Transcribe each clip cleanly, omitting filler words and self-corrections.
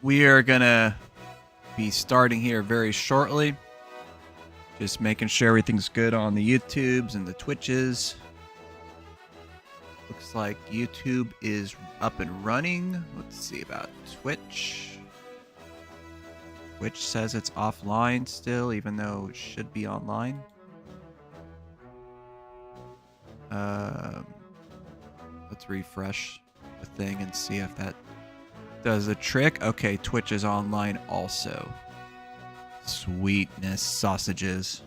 we are gonna be starting here very shortly. Just making sure everything's good on the YouTubes and the Twitches. Looks like YouTube is up and running. Let's see about Twitch. Twitch says it's offline still, even though it should be online. Let's refresh the thing and see if that does the trick. Okay, Twitch is online also. Sweetness sausages.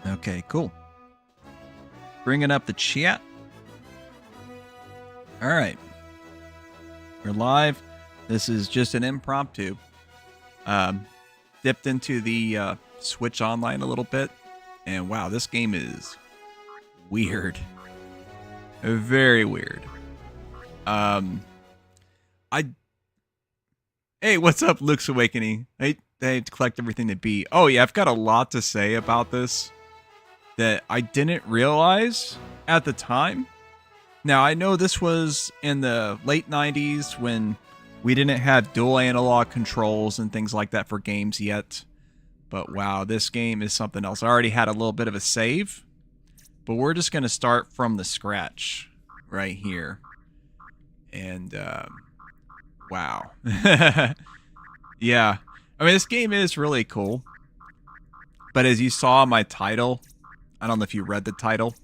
Okay, cool. Bringing up the chat. All right. We're live. This is just an impromptu. Dipped into the Switch Online a little bit. And wow, this game is weird. Very weird. Hey, what's up, Luke's Awakening? I had to collect everything to be. Oh yeah, I've got a lot to say about this that I didn't realize at the time. Now, I know this was in the late 90s when we didn't have dual analog controls and things like that for games yet. But wow, this game is something else. I already had a little bit of a save, but we're just going to start from the scratch right here. And, wow. Yeah. I mean, this game is really cool. But as you saw in my title, I don't know if you read the title,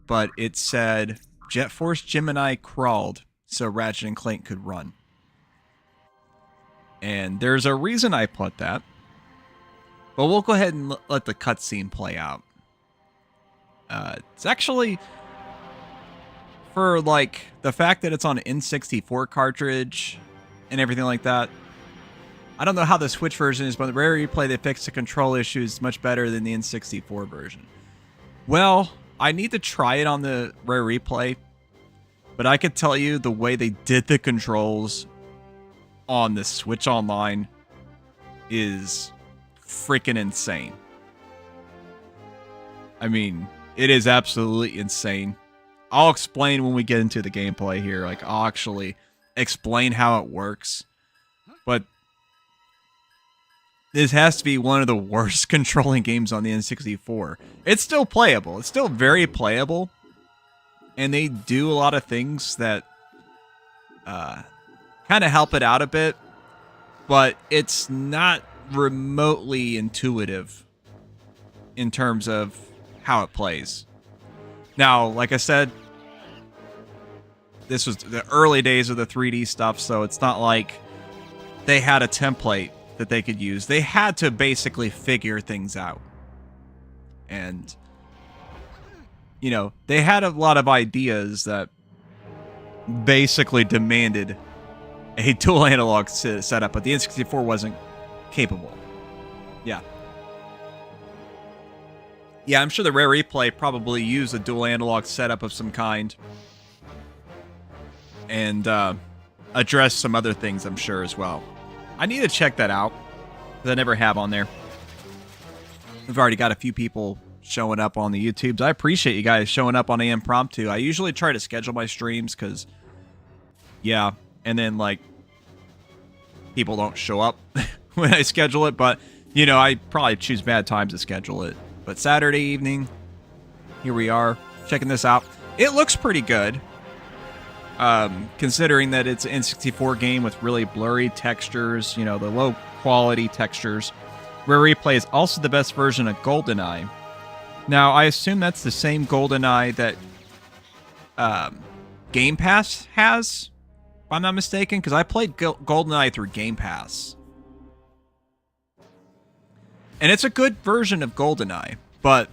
but it said, Jet Force Gemini crawled so Ratchet and Clank could run. And there's a reason I put that. But we'll go ahead and let the cutscene play out. It's actually, for like the fact that it's on an N64 cartridge and everything like that, I don't know how the Switch version is, but the Rare Replay, they fixed the control issues much better than the N64 version. Well, I need to try it on the Rare Replay, but I could tell you the way they did the controls on the Switch Online is freaking insane. I mean, it is absolutely insane. I'll explain when we get into the gameplay here. Like, I'll actually explain how it works. But this has to be one of the worst controlling games on the N64. It's still playable. It's still very playable. And they do a lot of things that kind of help it out a bit. But it's not remotely intuitive in terms of how it plays. Now, like I said, this was the early days of the 3D stuff, so it's not like they had a template that they could use. They had to basically figure things out. And, you know, they had a lot of ideas that basically demanded a dual analog setup, but the N64 wasn't capable. Yeah. Yeah, I'm sure the Rare Replay probably used a dual analog setup of some kind. And address some other things, I'm sure, as well. I need to check that out, because I never have on there. We've already got a few people showing up on the YouTubes. I appreciate you guys showing up on the impromptu. I usually try to schedule my streams, because, yeah, and then, like, people don't show up when I schedule it, but, you know, I probably choose bad times to schedule it. But Saturday evening, here we are, checking this out. It looks pretty good. Considering that it's an N64 game with really blurry textures, you know, the low quality textures. Rare Replay is also the best version of GoldenEye. Now, I assume that's the same GoldenEye that Game Pass has, if I'm not mistaken, because I played GoldenEye through Game Pass. And it's a good version of GoldenEye, but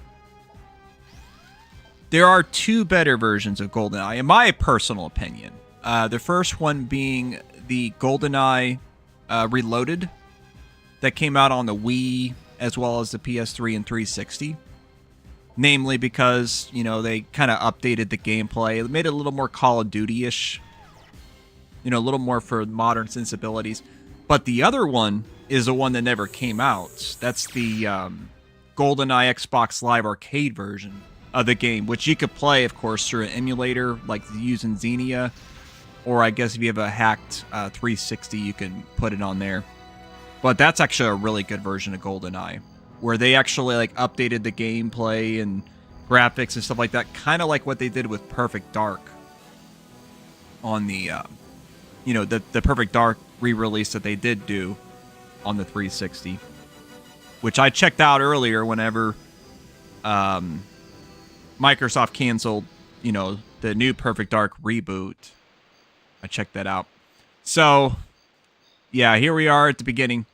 there are two better versions of GoldenEye, in my personal opinion. The first one being the GoldenEye Reloaded that came out on the Wii as well as the PS3 and 360. Namely because, you know, they kind of updated the gameplay. It made it a little more Call of Duty-ish. You know, a little more for modern sensibilities. But the other one is the one that never came out. That's the GoldenEye Xbox Live Arcade version of the game, which you could play, of course, through an emulator, like using Xenia, or I guess if you have a hacked 360, you can put it on there. But that's actually a really good version of GoldenEye, where they actually like updated the gameplay and graphics and stuff like that, kind of like what they did with Perfect Dark on the, the Perfect Dark re-release that they did do on the 360, which I checked out earlier whenever Microsoft canceled, the new Perfect Dark reboot. I checked that out. So, yeah, here we are at the beginning.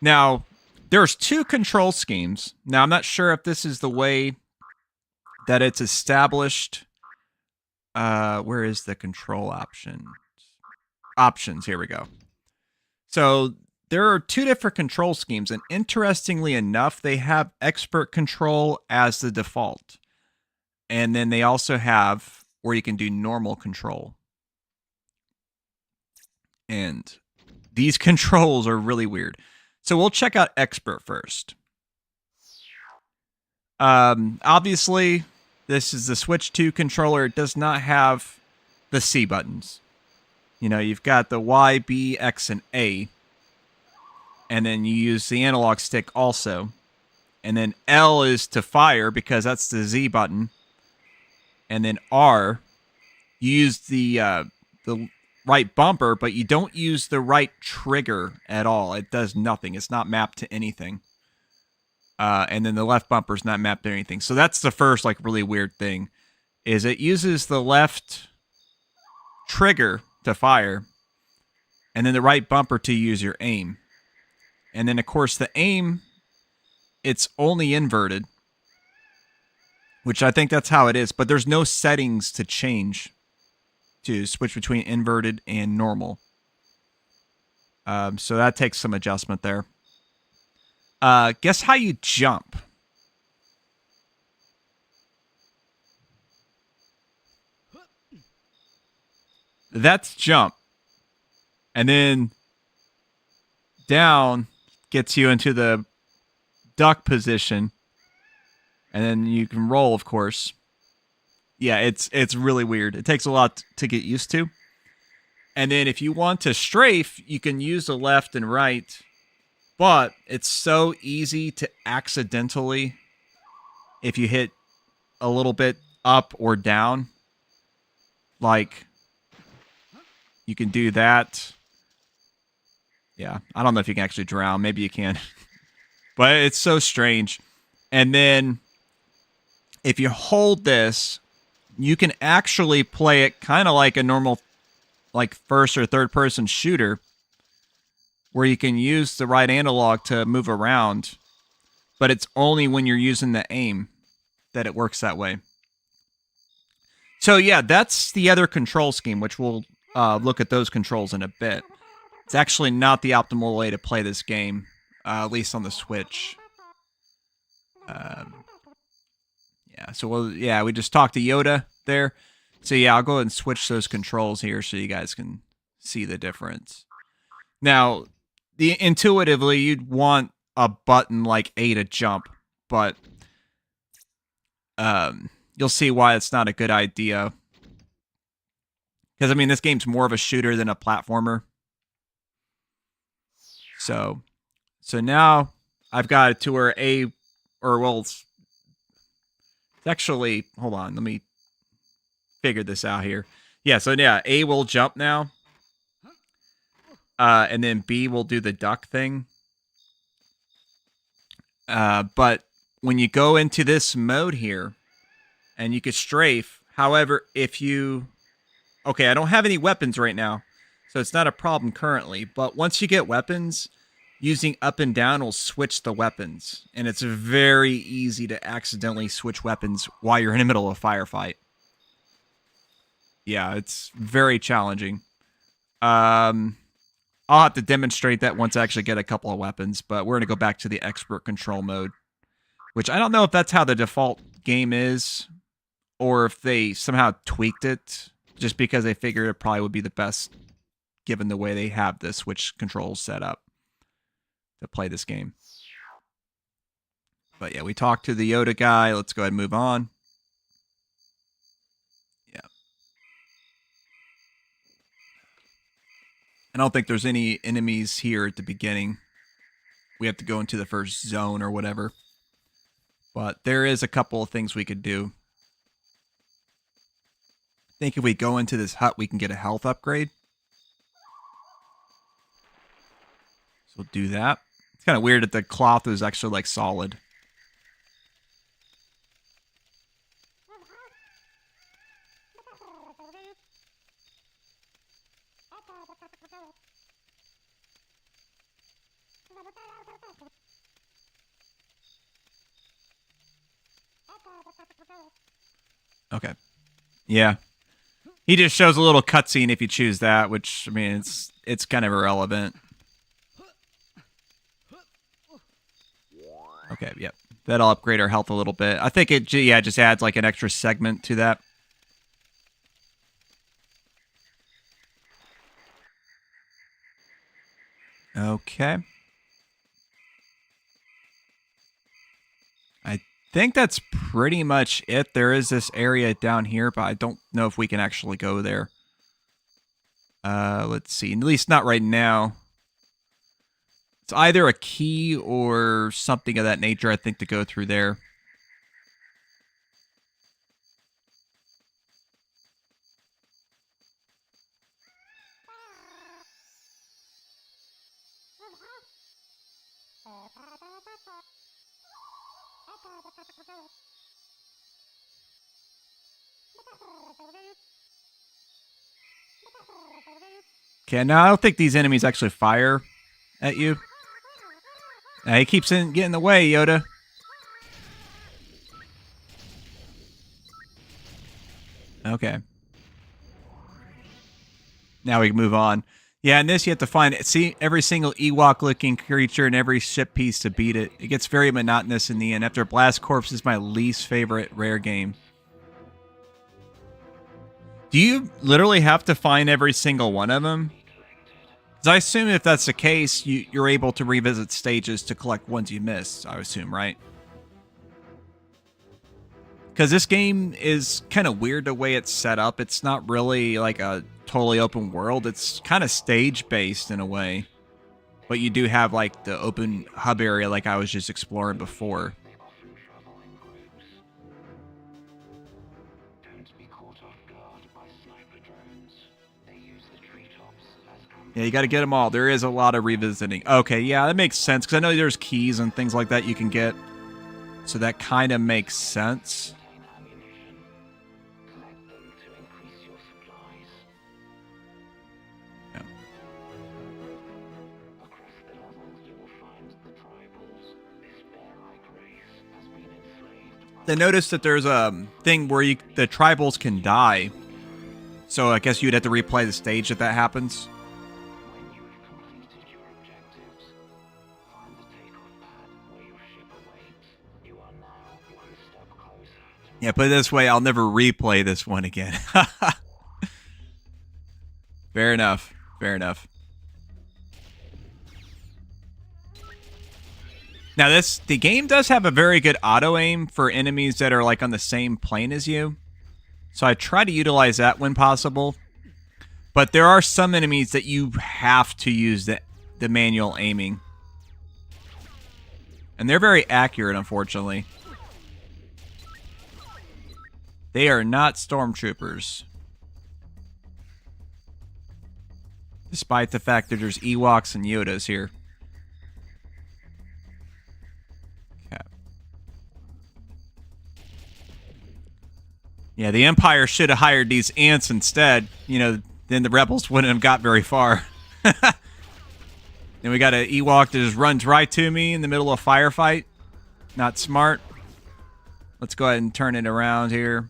Now, there's 2 control schemes. Now, I'm not sure if this is the way that it's established. Where is the control option? Options, here we go. So, there are 2 different control schemes, and interestingly enough, they have expert control as the default. And then they also have where you can do normal control. And these controls are really weird. So we'll check out expert first. Obviously, this is the Switch 2 controller. It does not have the C buttons. You've got the Y, B, X, and A. And then you use the analog stick also. And then L is to fire because that's the Z button. And then R, you use the right bumper, but you don't use the right trigger at all. It does nothing. It's not mapped to anything. And then the left bumper is not mapped to anything. So that's the first really weird thing, is it uses the left trigger to fire, and then the right bumper to use your aim. And then, of course, the aim, it's only inverted, which I think that's how it is. But there's no settings to change to switch between inverted and normal. So that takes some adjustment there. Guess how you jump? That's jump. And then down gets you into the duck position. And then you can roll, of course. Yeah, it's really weird. It takes a lot to get used to. And then if you want to strafe, you can use the left and right. But it's so easy to accidentally, if you hit a little bit up or down, like you can do that. Yeah, I don't know if you can actually drown. Maybe you can. But it's so strange. And then if you hold this, you can actually play it kind of like a normal first or third person shooter, where you can use the right analog to move around, but it's only when you're using the aim that it works that way. So yeah, that's the other control scheme, which we'll look at those controls in a bit. It's actually not the optimal way to play this game, at least on the Switch. Yeah, so we just talked to Yoda there. So yeah, I'll go ahead and switch those controls here so you guys can see the difference. Now, intuitively, you'd want a button like A to jump, but you'll see why it's not a good idea. Because, this game's more of a shooter than a platformer. So now I've got it to where it's actually, hold on, let me figure this out here. Yeah, so yeah, A will jump now. And then B will do the duck thing. But when you go into this mode here, and you can strafe, however, okay, I don't have any weapons right now, so it's not a problem currently, but once you get weapons, using up and down will switch the weapons, and it's very easy to accidentally switch weapons while you're in the middle of a firefight. Yeah, it's very challenging. I'll have to demonstrate that once I actually get a couple of weapons, but we're going to go back to the expert control mode, which I don't know if that's how the default game is, or if they somehow tweaked it, just because they figured it probably would be the best, given the way they have the Switch controls set up to play this game. But yeah, we talked to the Yoda guy. Let's go ahead and move on. don't think there's any enemies here at the beginning. We have to go into the first zone or whatever. But there is a couple of things we could do. I think if we go into this hut, we can get a health upgrade. So we'll do that. It's kind of weird that the cloth is actually like solid. Okay. Yeah. He just shows a little cutscene if you choose that, which, I mean, it's kind of irrelevant. Okay, yep. That'll upgrade our health a little bit. I think it, yeah, just adds like an extra segment to that. Okay. I think that's pretty much it. There is this area down here, but I don't know if we can actually go there. Let's see. At least not right now. It's either a key or something of that nature, I think, to go through there. Okay, now I don't think these enemies actually fire at you. He keeps getting in the way, Yoda. Okay. Now we can move on. Yeah, in this you have to find every single Ewok-looking creature and every ship piece to beat it. It gets very monotonous in the end. After Blast Corps is my least favorite rare game. Do you literally have to find every single one of them? Because I assume if that's the case, you're able to revisit stages to collect ones you missed, I assume, right? Because this game is kind of weird the way it's set up. It's not really like a totally open world. It's kind of stage-based in a way. But you do have like the open hub area like I was just exploring before. Yeah, you got to get them all. There is a lot of revisiting. Okay, yeah, that makes sense. Because I know there's keys and things like that you can get. So that kind of makes sense. Yeah. I noticed that there's a thing where the tribals can die. So I guess you'd have to replay the stage if that happens. Yeah, put it this way, I'll never replay this one again. Fair enough. Fair enough. Now the game does have a very good auto-aim for enemies that are like on the same plane as you. So I try to utilize that when possible. But there are some enemies that you have to use the manual aiming. And they're very accurate, unfortunately. They are not stormtroopers. Despite the fact that there's Ewoks and Yodas here. Okay. Yeah, the Empire should have hired these ants instead. You know, then the rebels wouldn't have got very far. Then we got an Ewok that just runs right to me in the middle of a firefight. Not smart. Let's go ahead and turn it around here.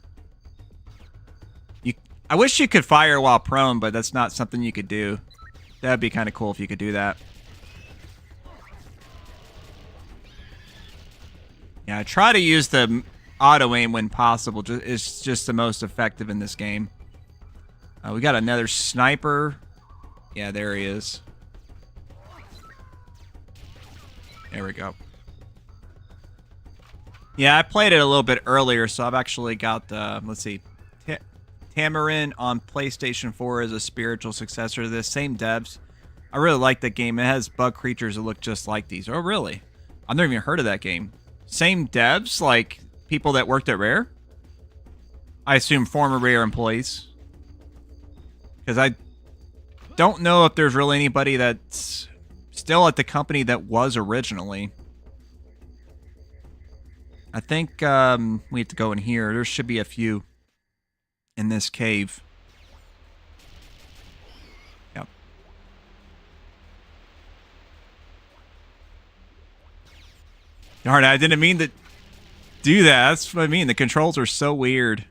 I wish you could fire while prone, but that's not something you could do. That'd be kind of cool if you could do that. Yeah, I try to use the auto-aim when possible. It's just the most effective in this game. We got another sniper. Yeah, there he is. There we go. Yeah, I played it a little bit earlier, so I've actually got, let's see, Tamarin on PlayStation 4 is a spiritual successor to this. Same devs. I really like that game. It has bug creatures that look just like these. Oh, really? I've never even heard of that game. Same devs, like people that worked at Rare? I assume former Rare employees. Because I don't know if there's really anybody that's still at the company that was originally. I think we have to go in here. There should be a few in this cave. Yep. Darn it, I didn't mean to do that. That's what I mean. The controls are so weird.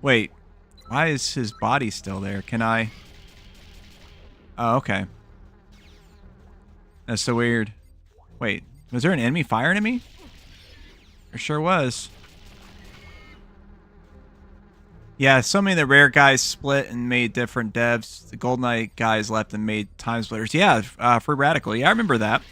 Wait. Why is his body still there? Can I... Oh, okay. That's so weird. Wait. Was there an enemy firing at me? There sure was. Yeah, so many of the Rare guys split and made different devs. The GoldenEye guys left and made Time Splitters. Yeah, Free Radical. Yeah, I remember that.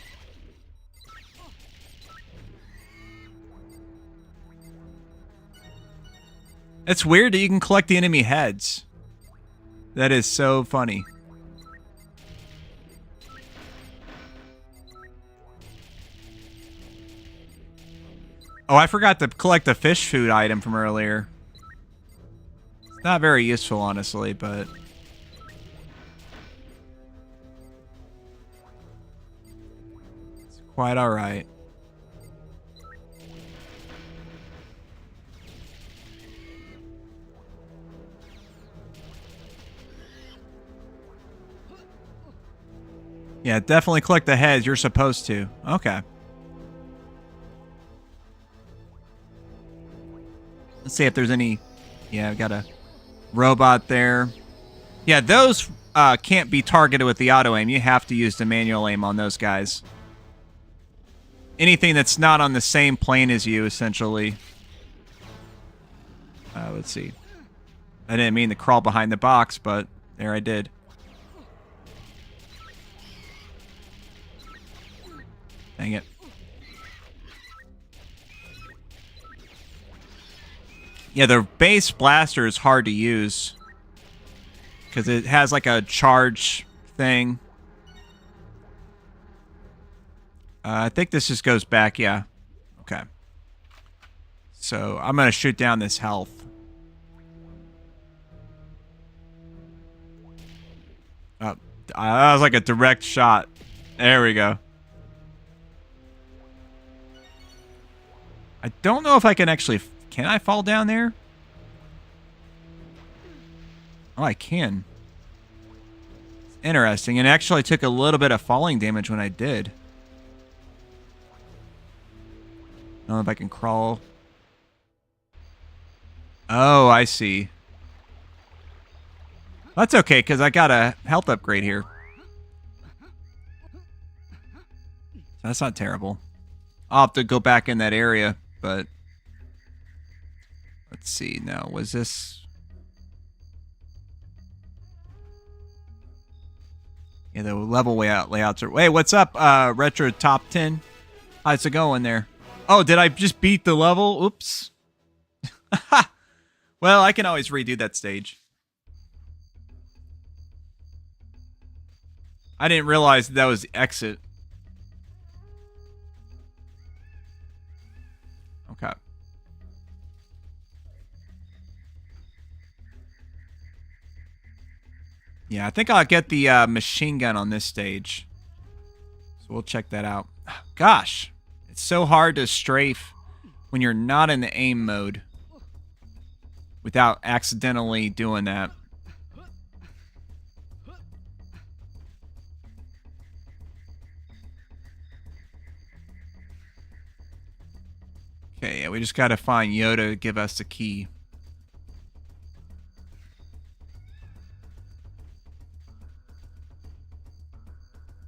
It's weird that you can collect the enemy heads. That is so funny. Oh, I forgot to collect the fish food item from earlier. It's not very useful, honestly, but... it's quite alright. Yeah, definitely collect the heads. You're supposed to. Okay. Let's see if there's any... yeah, I've got a robot there. Yeah, those can't be targeted with the auto aim. You have to use the manual aim on those guys. Anything that's not on the same plane as you, essentially. Let's see. I didn't mean to crawl behind the box, but there I did. Dang it. Yeah, the base blaster is hard to use. Because it has like a charge thing. I think this just goes back, yeah. Okay. So, I'm going to shoot down this health. Oh, that was like a direct shot. There we go. I don't know if I can actually... can I fall down there? Oh, I can. It's interesting. And actually, I took a little bit of falling damage when I did. I don't know if I can crawl. Oh, I see. That's okay, because I got a health upgrade here. That's not terrible. I'll have to go back in that area, but... let's see now. Was this... yeah, the level layouts are... hey, what's up, Retro Top 10? How's it going there? Oh, did I just beat the level? Oops. Well, I can always redo that stage. I didn't realize that was the exit. Okay. Yeah, I think I'll get the machine gun on this stage. So we'll check that out. Gosh, it's so hard to strafe when you're not in the aim mode without accidentally doing that. Okay, yeah, we just gotta find Yoda to give us the key.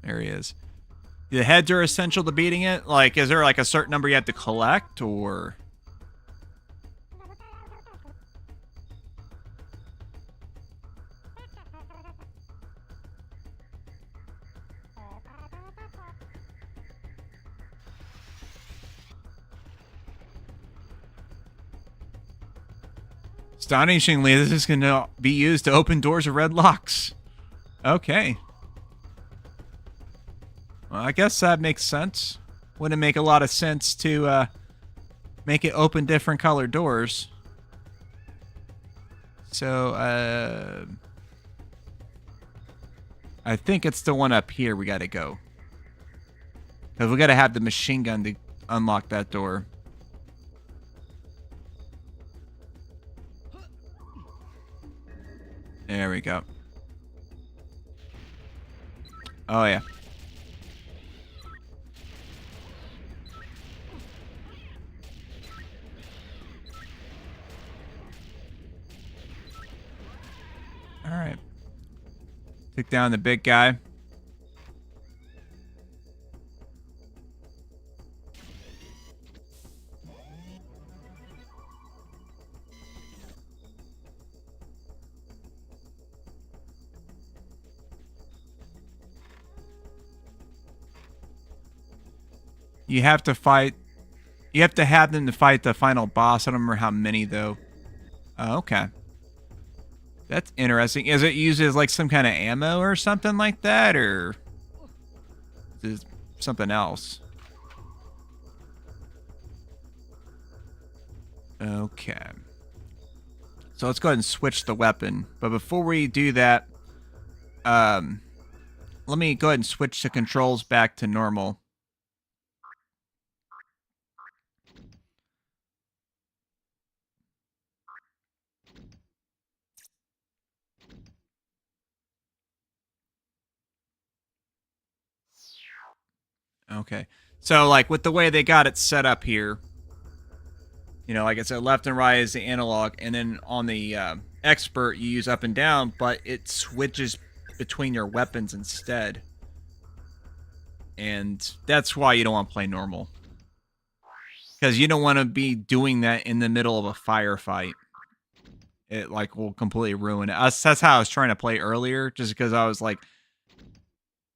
There he is. The heads are essential to beating it? Like, is there like a certain number you have to collect, or... astonishingly, this is going to be used to open doors of red locks. Okay. Well, I guess that makes sense. Wouldn't make a lot of sense to make it open different colored doors. So, I think it's the one up here we gotta go. Because we gotta have the machine gun to unlock that door. There we go. Oh, yeah. All right. Took down the big guy. You have to fight. You have to have them to fight the final boss. I don't remember how many, though. Oh, okay. That's interesting. Is it used as like some kind of ammo or something like that? Or is it something else? Okay. So let's go ahead and switch the weapon. But before we do that, let me go ahead and switch the controls back to normal. Okay. So, like, with the way they got it set up here, you know, like I said, left and right is the analog, and then on the expert, you use up and down, but it switches between your weapons instead. And that's why you don't want to play normal. Because you don't want to be doing that in the middle of a firefight. It, like, will completely ruin it. That's how I was trying to play earlier, just because I was like,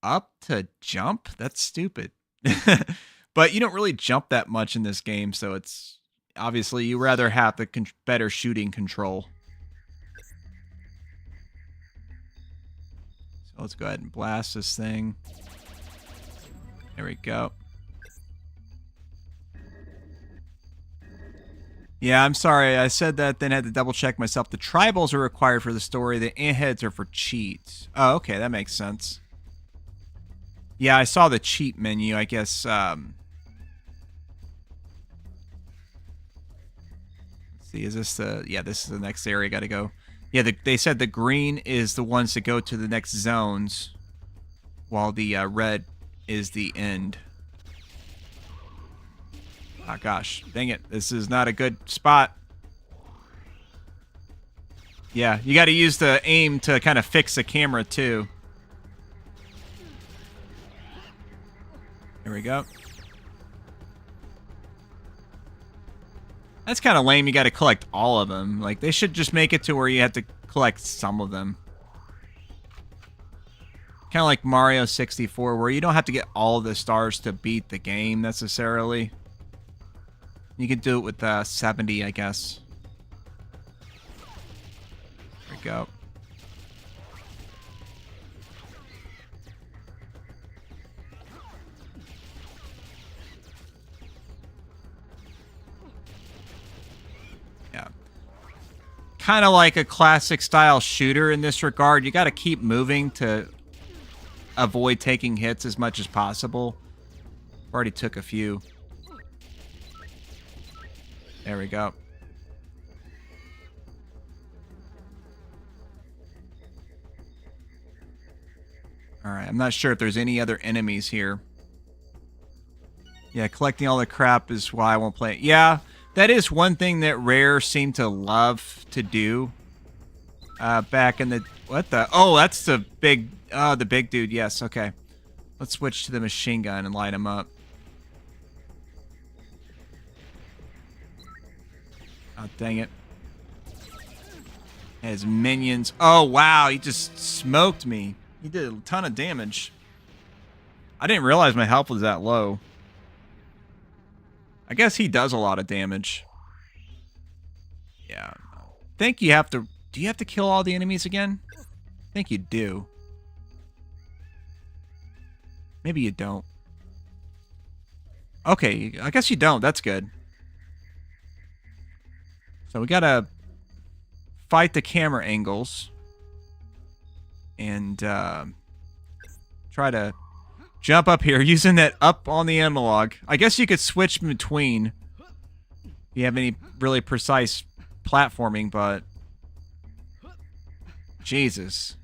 up to jump? That's stupid. But you don't really jump that much in this game, so it's obviously you rather have the better shooting control. So let's go ahead and blast this thing. There we go. Yeah, I'm sorry. I said that, then had to double check myself. The tribals are required for the story. The antheads are for cheats. Oh, okay, that makes sense. Yeah, I saw the cheat menu. I guess. Let's see, is this the? Yeah, this is the next area. Got to go. Yeah, they said the green is the ones that go to the next zones, while the red is the end. Oh, gosh. Dang it. This is not a good spot. Yeah, you got to use the aim to kind of fix the camera, too. There we go. That's kind of lame. You got to collect all of them. Like, they should just make it to where you have to collect some of them. Kind of like Mario 64, where you don't have to get all the stars to beat the game, necessarily. You can do it with 70, I guess. There we go. Yeah. Kind of like a classic style shooter in this regard. You got to keep moving to avoid taking hits as much as possible. Already took a few. There we go. Alright, I'm not sure if there's any other enemies here. Yeah, collecting all the crap is why I won't play it. Yeah, that is one thing that Rare seemed to love to do. Back in the... What the... Oh, that's the big dude. Yes, okay. Let's switch to the machine gun and light him up. Oh, dang it. His minions. Oh, wow. He just smoked me. He did a ton of damage. I didn't realize my health was that low. I guess he does a lot of damage. Yeah. I think you have to... Do you have to kill all the enemies again? I think you do. Maybe you don't. Okay, I guess you don't. That's good. So we gotta fight the camera angles. And try to jump up here using that up on the analog. I guess you could switch between if you have any really precise platforming, but Jesus.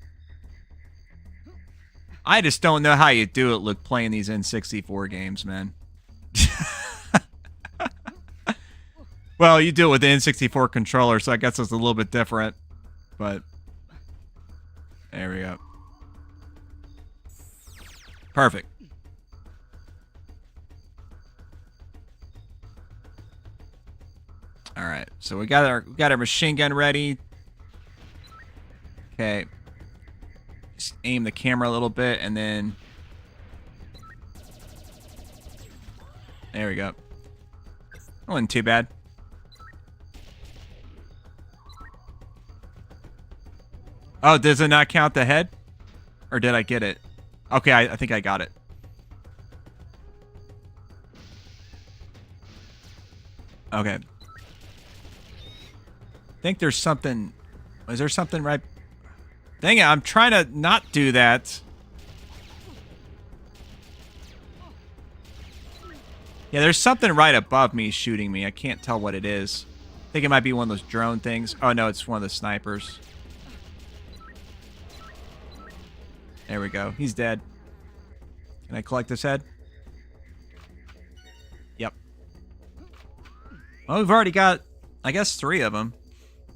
I just don't know how you do it, Luke, playing these N64 games, man. Well, you do it with the N64 controller, so I guess it's a little bit different. But there we go. Perfect. All right, so we got our machine gun ready. Okay. Just aim the camera a little bit, and then there we go. That wasn't too bad. Oh, does it not count the head? Or did I get it? Okay, I think I got it. Okay. I think there's something... Is there something right... Dang it, I'm trying to not do that. Yeah, there's something right above me shooting me. I can't tell what it is. I think it might be one of those drone things. Oh, no, it's one of the snipers. There we go. He's dead. Can I collect this head? Yep. Well, we've already got, I guess, 3 of them.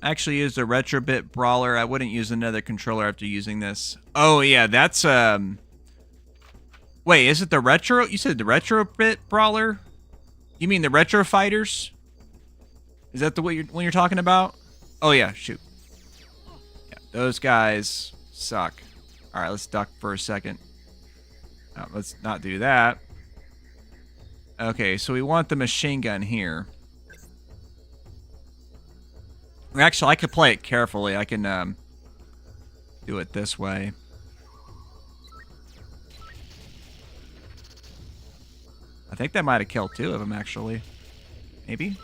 I actually used a Retrobit Brawler. I wouldn't use another controller after using this. Oh, yeah, that's, Wait, is it the Retro? You said the Retrobit Brawler? You mean the Retro Fighters? Is that the one you're talking about? Oh, yeah, shoot. Yeah, those guys suck. All right, let's duck for a second. Let's not do that. Okay, so we want the machine gun here. Actually, I could play it carefully. I can do it this way. I think that might have killed 2 of them, actually. Maybe?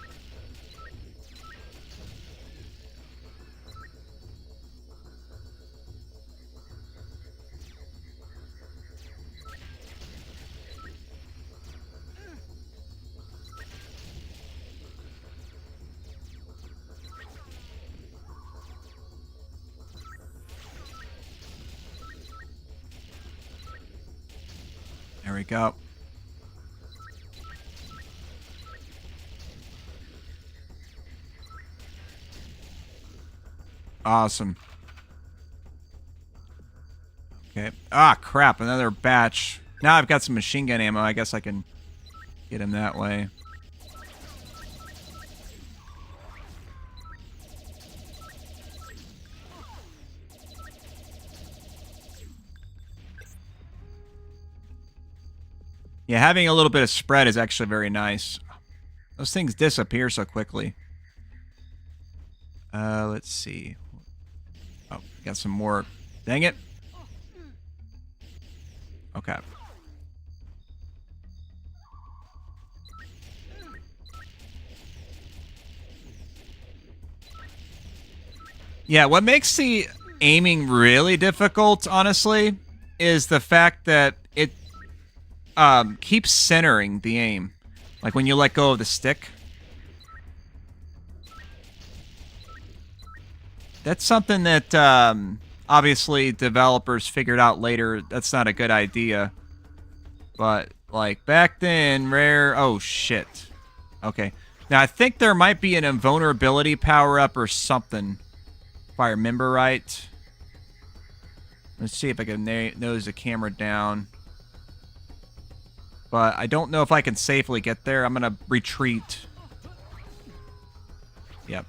There we go. Awesome. Okay. Ah, crap. Another batch. Now I've got some machine gun ammo. I guess I can get him that way. Yeah, having a little bit of spread is actually very nice. Those things disappear so quickly. Let's see. Oh, got some more. Dang it. Okay. Yeah, what makes the aiming really difficult, honestly, is the fact that it keeps centering the aim. Like when you let go of the stick. That's something that obviously developers figured out later. That's not a good idea. But like back then, oh shit. Okay. Now I think there might be an invulnerability power-up or something, if I remember right. Let's see if I can nose the camera down. But I don't know if I can safely get there. I'm gonna retreat. Yep.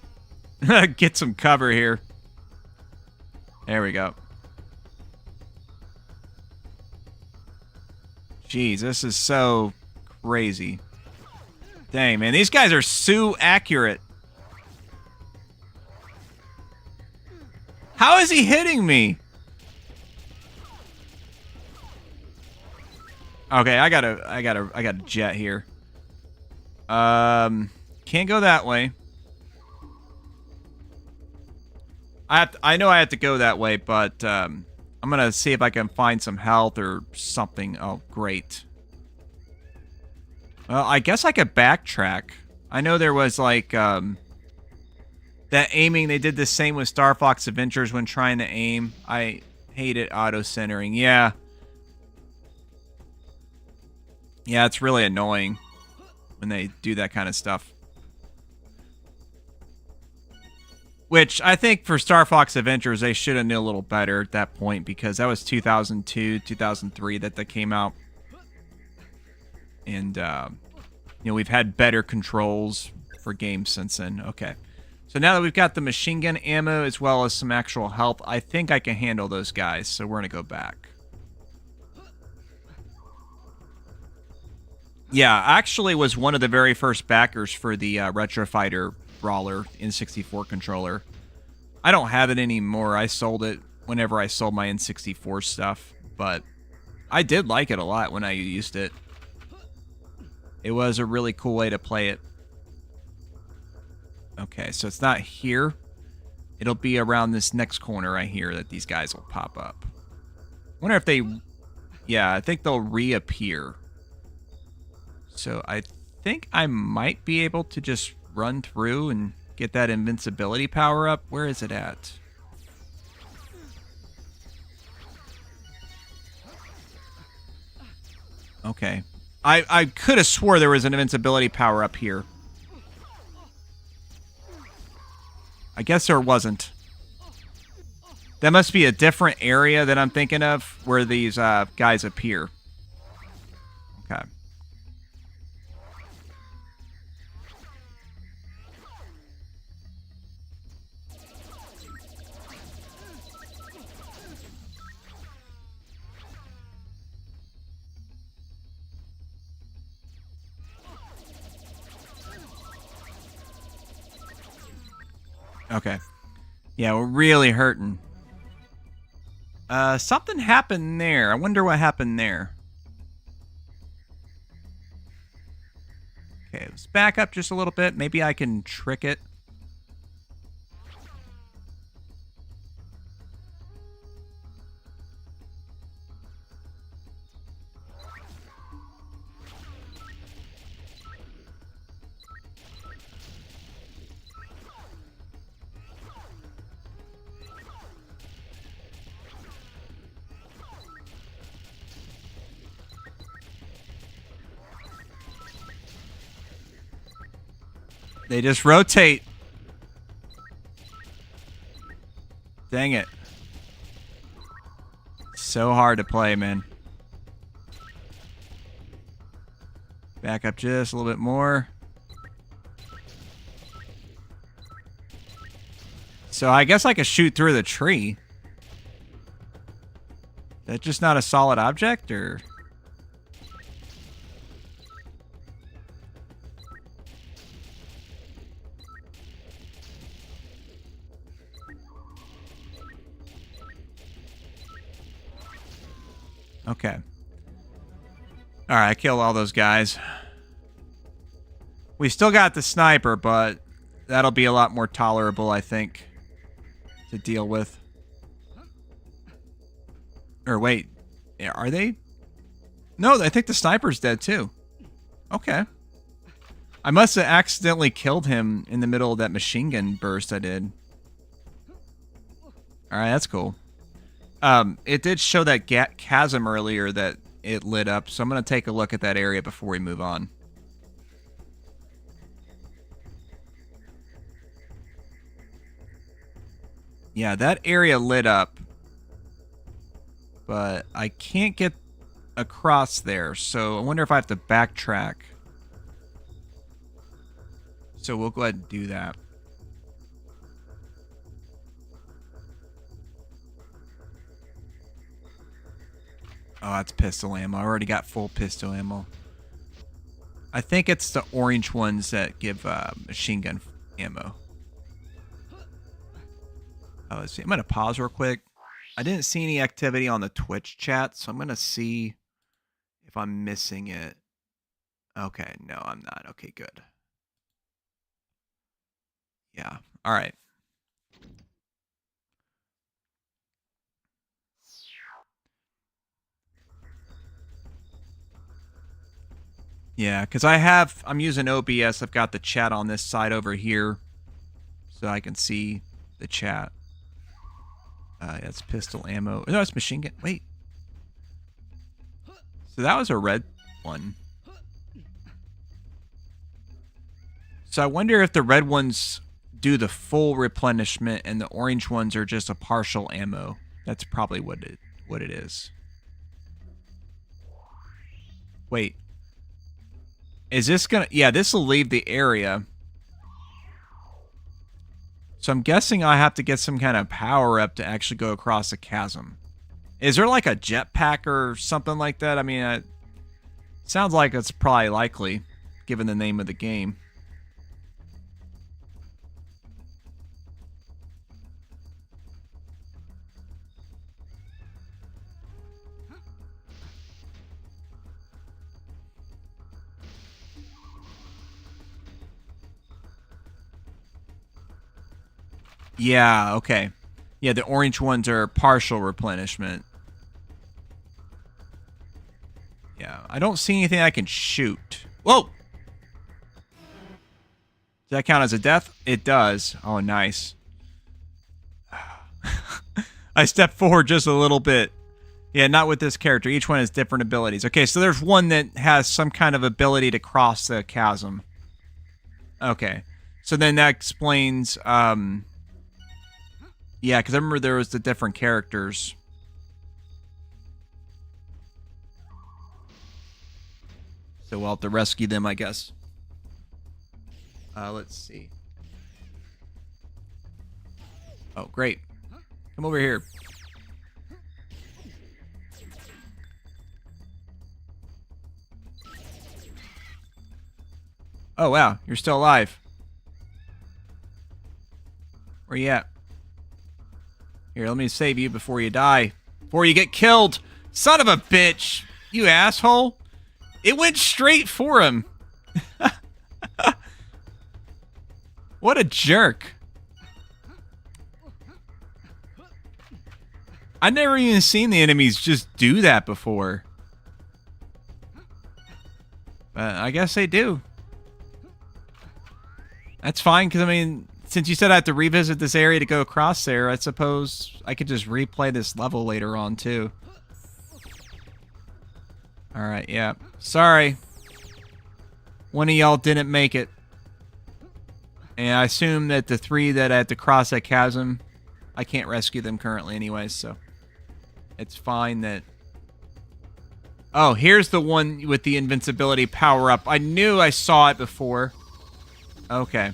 Get some cover here. There we go. Jeez, this is so crazy. Dang, man. These guys are so accurate. How is he hitting me? Okay, I got a jet here. Can't go that way. I know I have to go that way, but I'm gonna see if I can find some health or something. Oh, great. Well, I guess I could backtrack. I know there was like that aiming. They did the same with Star Fox Adventures when trying to aim. I hated auto centering. Yeah. Yeah, it's really annoying when they do that kind of stuff. Which I think for Star Fox Adventures, they should have knew a little better at that point because that was 2002, 2003 that came out. And, you know, we've had better controls for games since then. Okay. So now that we've got the machine gun ammo as well as some actual health, I think I can handle those guys. So we're going to go back. Yeah, actually was one of the very first backers for the Retro Fighter Brawler N64 controller. I don't have it anymore. I sold it whenever I sold my N64 stuff, but I did like it a lot when I used it. It was a really cool way to play it. Okay, so it's not here. It'll be around this next corner right here that these guys will pop up. Wonder if they... Yeah, I think they'll reappear. So I think I might be able to just run through and get that invincibility power up. Where is it at? Okay. I could have swore there was an invincibility power up here. I guess there wasn't. That must be a different area that I'm thinking of where these guys appear. Okay. Okay. Yeah, we're really hurting. Something happened there. I wonder what happened there. Okay, let's back up just a little bit. Maybe I can trick it. They just rotate. Dang it. So hard to play, man. Back up just a little bit more. So I guess I could shoot through the tree. That's just not a solid object, or... Okay. Alright, I killed all those guys. We still got the sniper, but that'll be a lot more tolerable, I think, to deal with. Or wait, are they? No, I think the sniper's dead too. Okay. I must have accidentally killed him in the middle of that machine gun burst I did. Alright, that's cool. It did show that chasm earlier that it lit up, so I'm going to take a look at that area before we move on. Yeah, that area lit up, but I can't get across there, so I wonder if I have to backtrack. So we'll go ahead and do that. Oh, that's pistol ammo. I already got full pistol ammo. I think it's the orange ones that give machine gun ammo. Oh, let's see. I'm going to pause real quick. I didn't see any activity on the Twitch chat, so I'm going to see if if I'm missing it. Okay, no, I'm not. Okay, good. Yeah, all right. Yeah, because I'm using OBS. I've got the chat on this side over here, so I can see the chat. It's pistol ammo. No, it's machine gun. Wait. So that was a red one. So I wonder if the red ones do the full replenishment and the orange ones are just a partial ammo. That's probably what it is. Wait. Is this gonna... Yeah, this will leave the area. So I'm guessing I have to get some kind of power up to actually go across the chasm. Is there like a jetpack or something like that? I mean, it sounds like it's probably likely, given the name of the game. Yeah, okay. Yeah, the orange ones are partial replenishment. Yeah, I don't see anything I can shoot. Whoa! Does that count as a death? It does. Oh, nice. I stepped forward just a little bit. Yeah, not with this character. Each one has different abilities. Okay, so there's one that has some kind of ability to cross the chasm. Okay. So then that explains... Yeah, because I remember there was the different characters. So we'll have to rescue them, I guess. Let's see. Oh, great. Come over here. Oh, wow. You're still alive. Where you at? Here, let me save you before you die. Before you get killed. Son of a bitch. You asshole. It went straight for him. What a jerk. I've never even seen the enemies just do that before. But I guess they do. That's fine, because, I mean, since you said I have to revisit this area to go across there, I suppose I could just replay this level later on, too. Alright, yeah. Sorry. One of y'all didn't make it. And I assume that the 3 that I had to cross that chasm, I can't rescue them currently anyways, so... It's fine that... Oh, here's the one with the invincibility power-up. I knew I saw it before. Okay.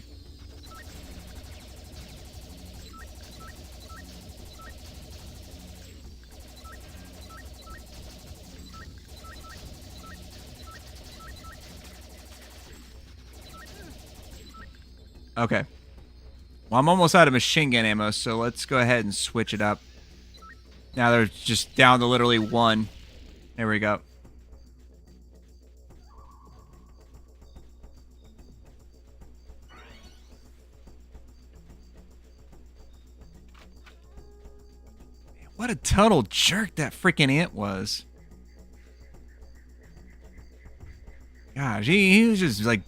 Okay. Well, I'm almost out of machine gun ammo, so let's go ahead and switch it up. Now they're just down to literally 1. There we go. What a total jerk that freaking ant was. Gosh, he was just like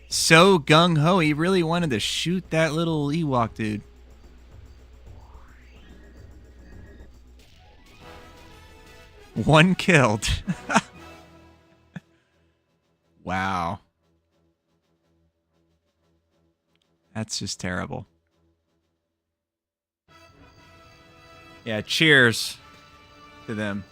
so gung-ho. He really wanted to shoot that little Ewok dude. One killed. Wow. That's just terrible. Yeah, cheers to them.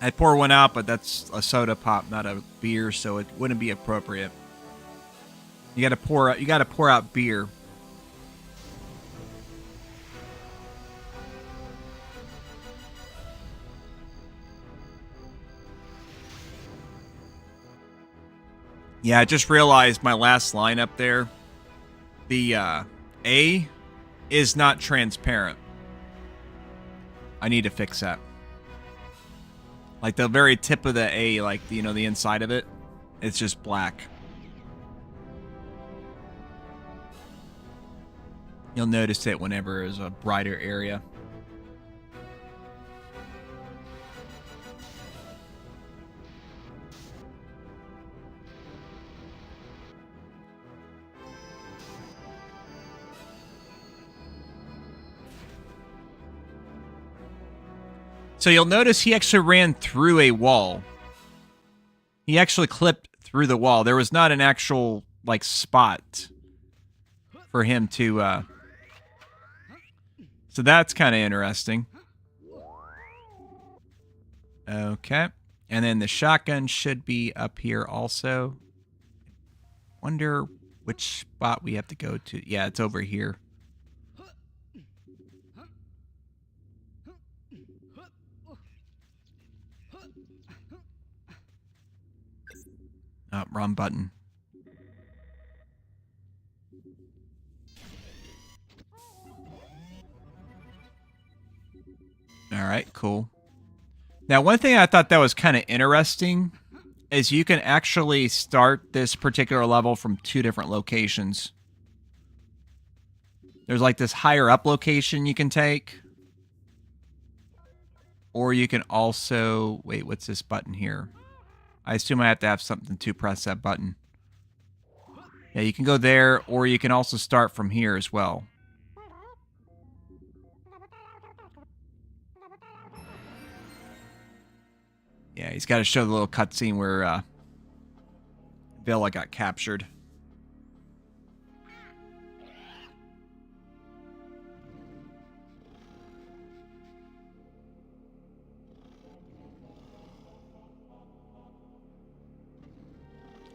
I'd pour one out, but that's a soda pop, not a beer, so it wouldn't be appropriate. You gotta pour out beer. Yeah, I just realized my last line up there. the A is not transparent. I need to fix that. Like the very tip of the A, like, you know, the inside of it, it's just black. You'll notice it whenever there's a brighter area. So you'll notice he actually ran through a wall. He actually clipped through the wall. There was not an actual, like, spot for him to, So that's kind of interesting. Okay. And then the shotgun should be up here also. Wonder which spot we have to go to. Yeah, it's over here. Oh, wrong button. All right, cool. Now, one thing I thought that was kind of interesting is you can actually start this particular level from 2 different locations. There's like this higher up location you can take. Or you can also... Wait, what's this button here? I assume I have to have something to press that button. Yeah, you can go there, or you can also start from here as well. Yeah, he's got to show the little cutscene where Villa got captured.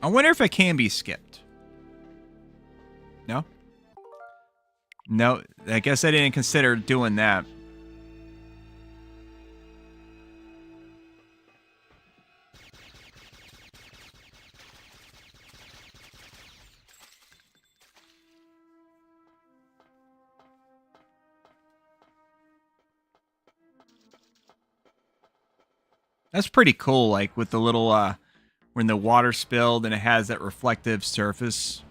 I wonder if it can be skipped. No? No, I guess I didn't consider doing that. That's pretty cool, like with the little when the water spilled and it has that reflective surface.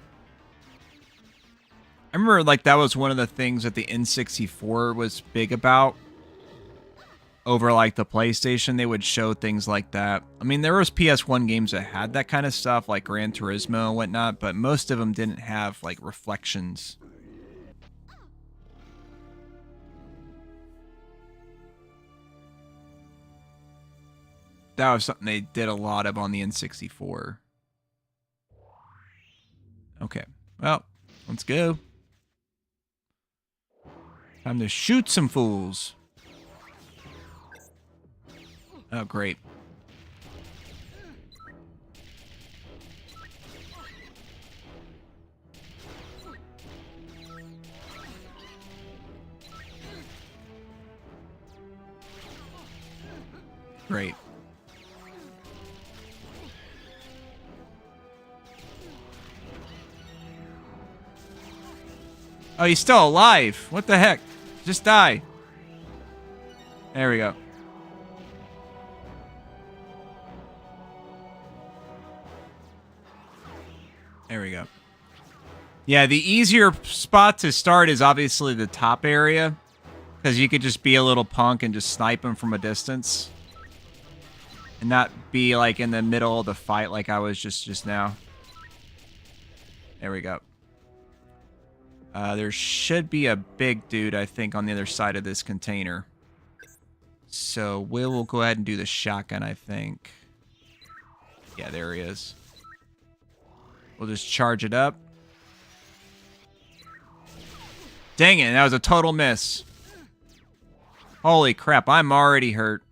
I remember like that was one of the things that the N64 was big about. Over like the PlayStation, they would show things like that. I mean, there was PS1 games that had that kind of stuff, like Gran Turismo and whatnot, but most of them didn't have like reflections. That was something they did a lot of on the N64. Okay, well, let's go. Time to shoot some fools. Oh, great. Great. Oh, he's still alive. What the heck? Just die. There we go. There we go. Yeah, the easier spot to start is obviously the top area, because you could just be a little punk and just snipe him from a distance. And not be like in the middle of the fight like I was just now. There we go. There should be a big dude, I think, on the other side of this container. So we'll go ahead and do the shotgun, I think. Yeah, there he is. We'll just charge it up. Dang it, that was a total miss. Holy crap, I'm already hurt.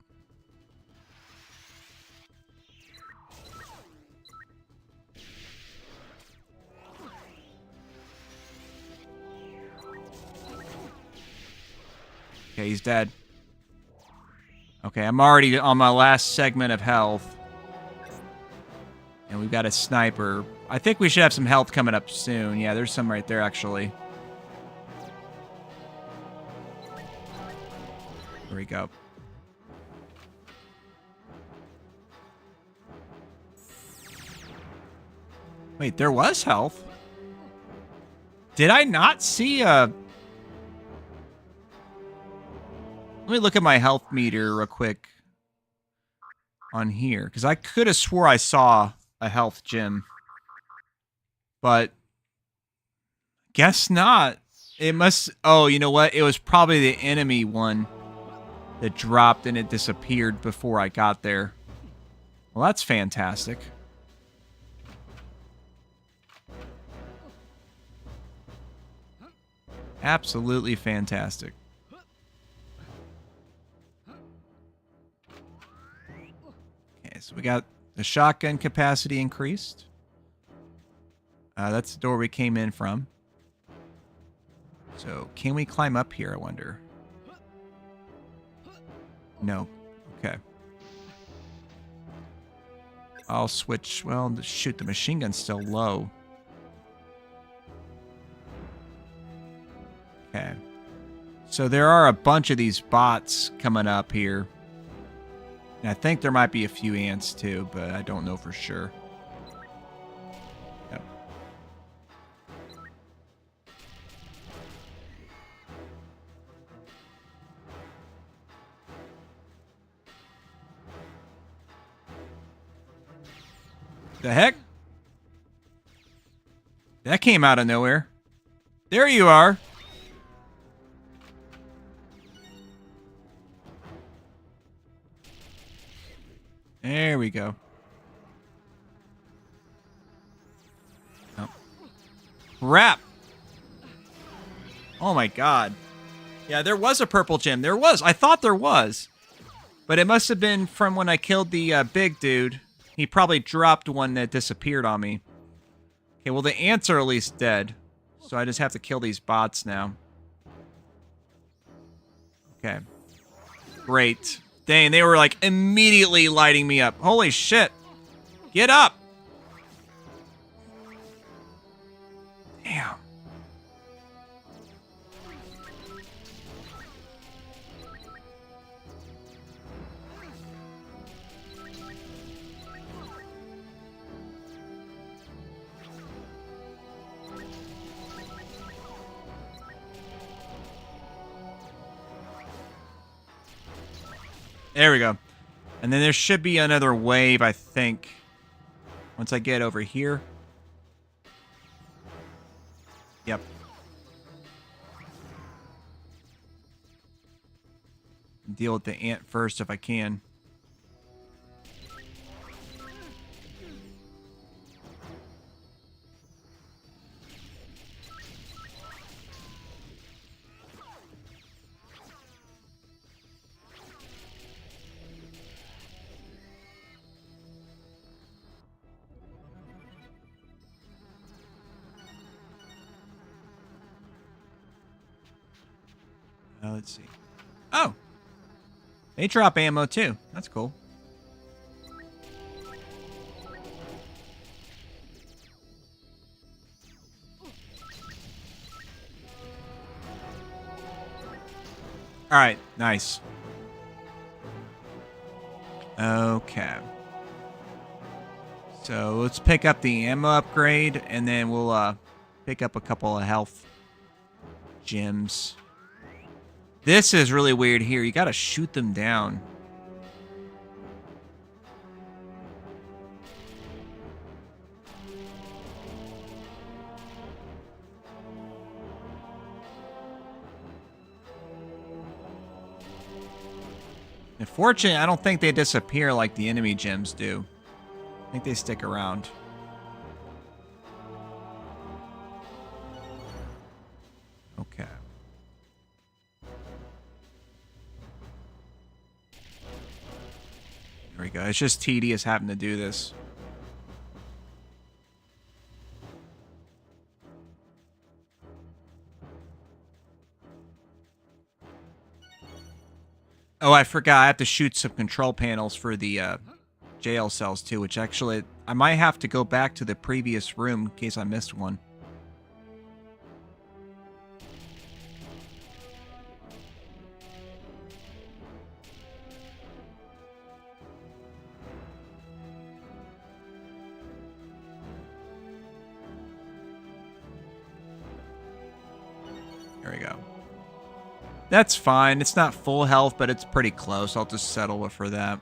Okay, he's dead. Okay, I'm already on my last segment of health. And we've got a sniper I think we should have some health coming up soon. Yeah, there's some right there, actually. There we go. Wait, there was health? Did I not see a... Let me look at my health meter real quick on here, because I could have swore I saw a health gem. But guess not. It must... Oh, you know what? It was probably the enemy one that dropped and it disappeared before I got there. Well, that's fantastic. Absolutely fantastic. Okay, so we got the shotgun capacity increased. That's the door we came in from. So, can we climb up here, I wonder? No. Okay. I'll switch... Well, shoot, the machine gun's still low. Okay. So there are a bunch of these bots coming up here. And I think there might be a few ants too, but I don't know for sure. Yep. The heck? That came out of nowhere. There you are. There we go. Oh. Crap. Oh my god. Yeah, there was a purple gem. There was. I thought there was. But it must have been from when I killed the big dude. He probably dropped one that disappeared on me. Okay, well the ants are at least dead. So I just have to kill these bots now. Okay. Great. Dang, they were like immediately lighting me up. Holy shit. Get up. Damn. There we go. And then there should be another wave, I think, once I get over here. Yep. Deal with the ant first if I can. Let's see. Oh! They drop ammo too. That's cool. Alright, nice. Okay. So let's pick up the ammo upgrade, and then we'll pick up a couple of health gems. This is really weird here. You gotta shoot them down. Unfortunately, I don't think they disappear like the enemy gems do. I think they stick around. Okay. There we go. It's just tedious having to do this. Oh, I forgot. I have to shoot some control panels for the jail cells too, which actually I might have to go back to the previous room in case I missed one. There we go. That's fine. It's not full health, but it's pretty close. I'll just settle it for that.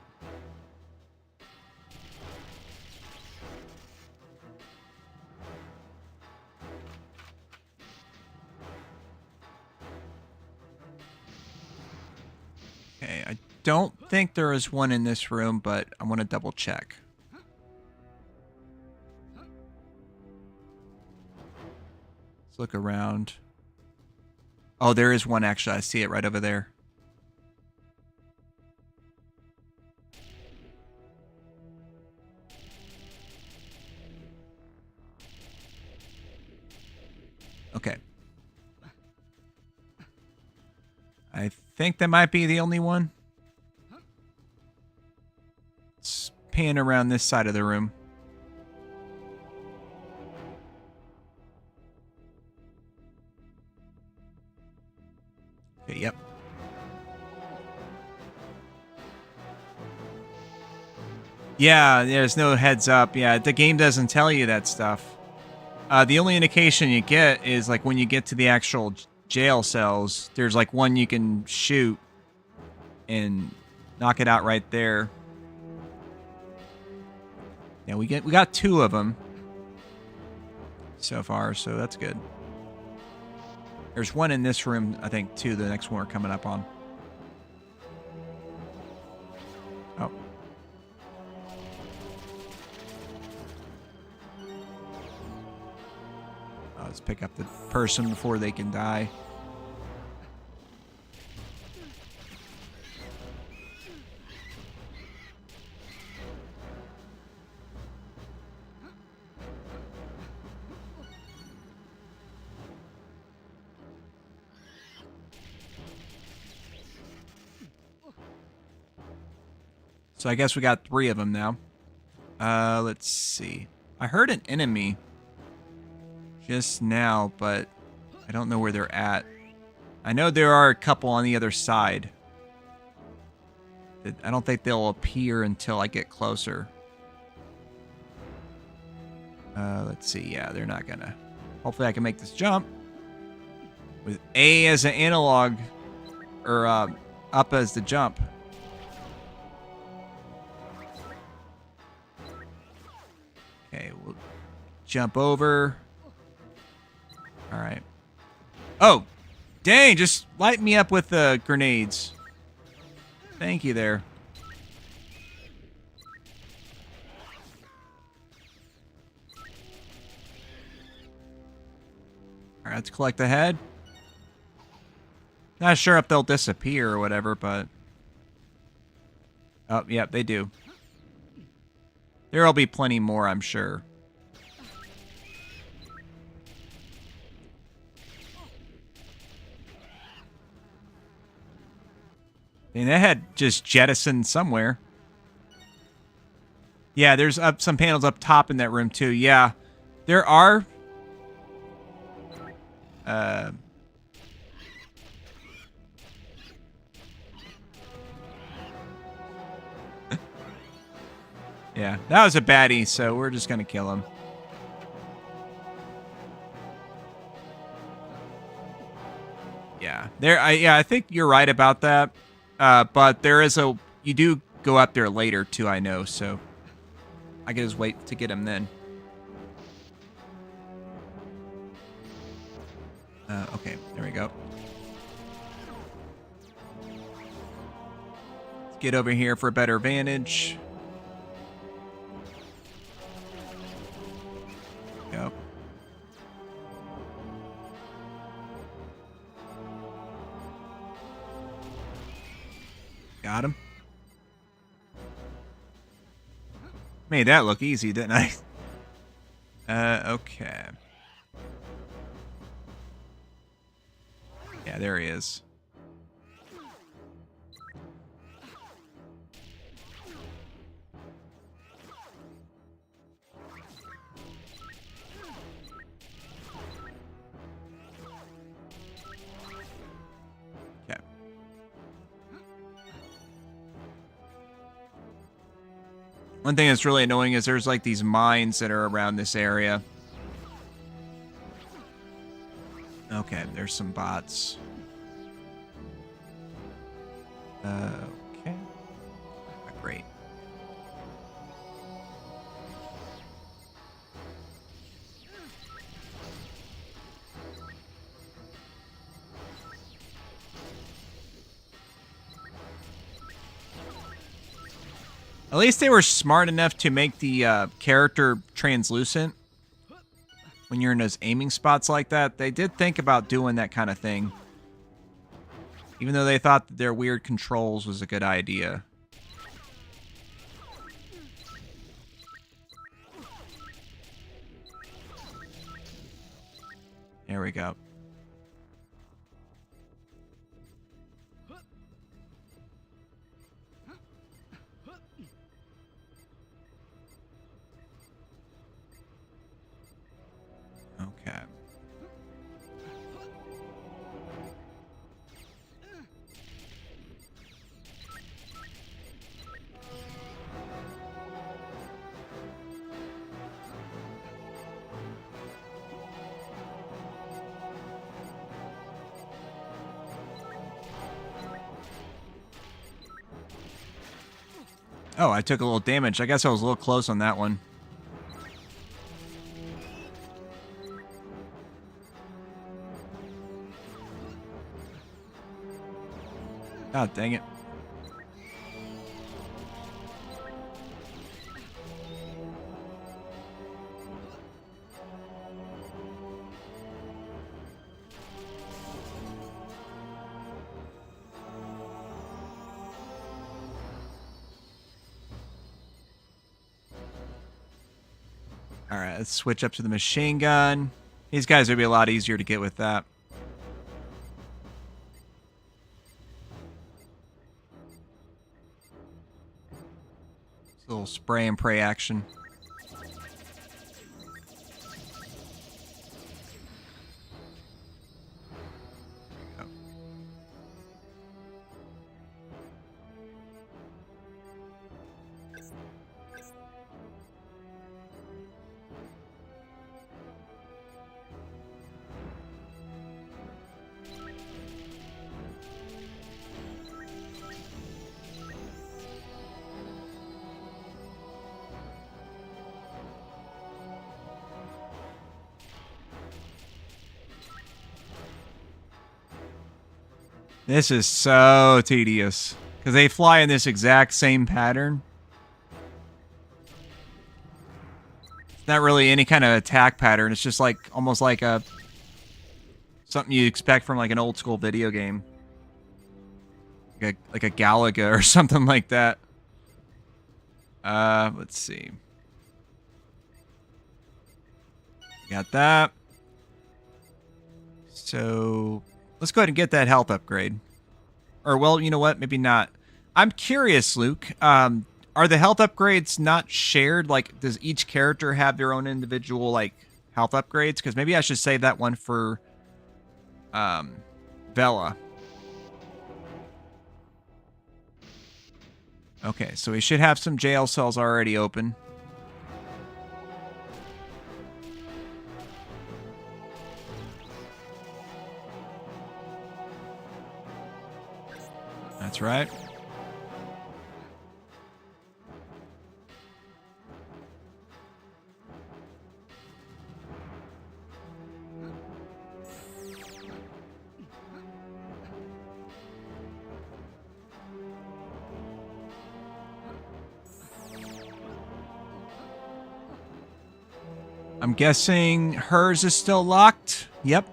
Okay, I don't think there is one in this room, but I want to double check. Let's look around. Oh, there is one actually. I see it right over there. Okay. I think that might be the only one. Let's pan around this side of the room. Okay, yep. Yeah, there's no heads up. Yeah, the game doesn't tell you that stuff. The only indication you get is like when you get to the actual jail cells, there's like one you can shoot and knock it out right there. Yeah, we got 2 of them so far, so that's good. There's one in this room, I think, too. The next one we're coming up on. Oh. Let's pick up the person before they can die. So I guess we got 3 of them now. Let's see. I heard an enemy just now, but I don't know where they're at. I know there are a couple on the other side. I don't think they'll appear until I get closer. Let's see. Yeah, they're not gonna. Hopefully I can make this jump. With A as an analog, or up as the jump. Okay, we'll jump over. All right. Oh, dang, just light me up with the grenades. Thank you there. All right, let's collect the head. Not sure if they'll disappear or whatever, but... Oh, yeah, they do. There'll be plenty more, I'm sure. I mean, that had just jettisoned somewhere. Yeah, there's some panels up top in that room, too. Yeah, there are... Yeah, that was a baddie, so we're just gonna kill him. Yeah, I think you're right about that. But there is you do go up there later too, I know, so I can just wait to get him then. Okay, there we go. Let's get over here for a better vantage. Go. Got him. Made that look easy, didn't I? Okay. Yeah, there he is. One thing that's really annoying is there's like these mines that are around this area. Okay, there's some bots. Okay. Great. At least they were smart enough to make the character translucent when you're in those aiming spots like that. They did think about doing that kind of thing. Even though they thought that their weird controls was a good idea. There we go. Okay. Oh, I took a little damage. I guess I was a little close on that one. God dang it. All right, let's switch up to the machine gun. These guys would be a lot easier to get with that. A little spray and pray action. This is so tedious because they fly in this exact same pattern. It's not really any kind of attack pattern. It's just like almost like a something you expect from like an old school video game, like a Galaga or something like that. Let's see. Got that. So let's go ahead and get that health upgrade. Or, well, you know what? Maybe not. I'm curious, Luke. Are the health upgrades not shared? Like, does each character have their own individual, like, health upgrades? Because maybe I should save that one for Vela. Okay, so we should have some jail cells already open. That's right. I'm guessing hers is still locked. Yep.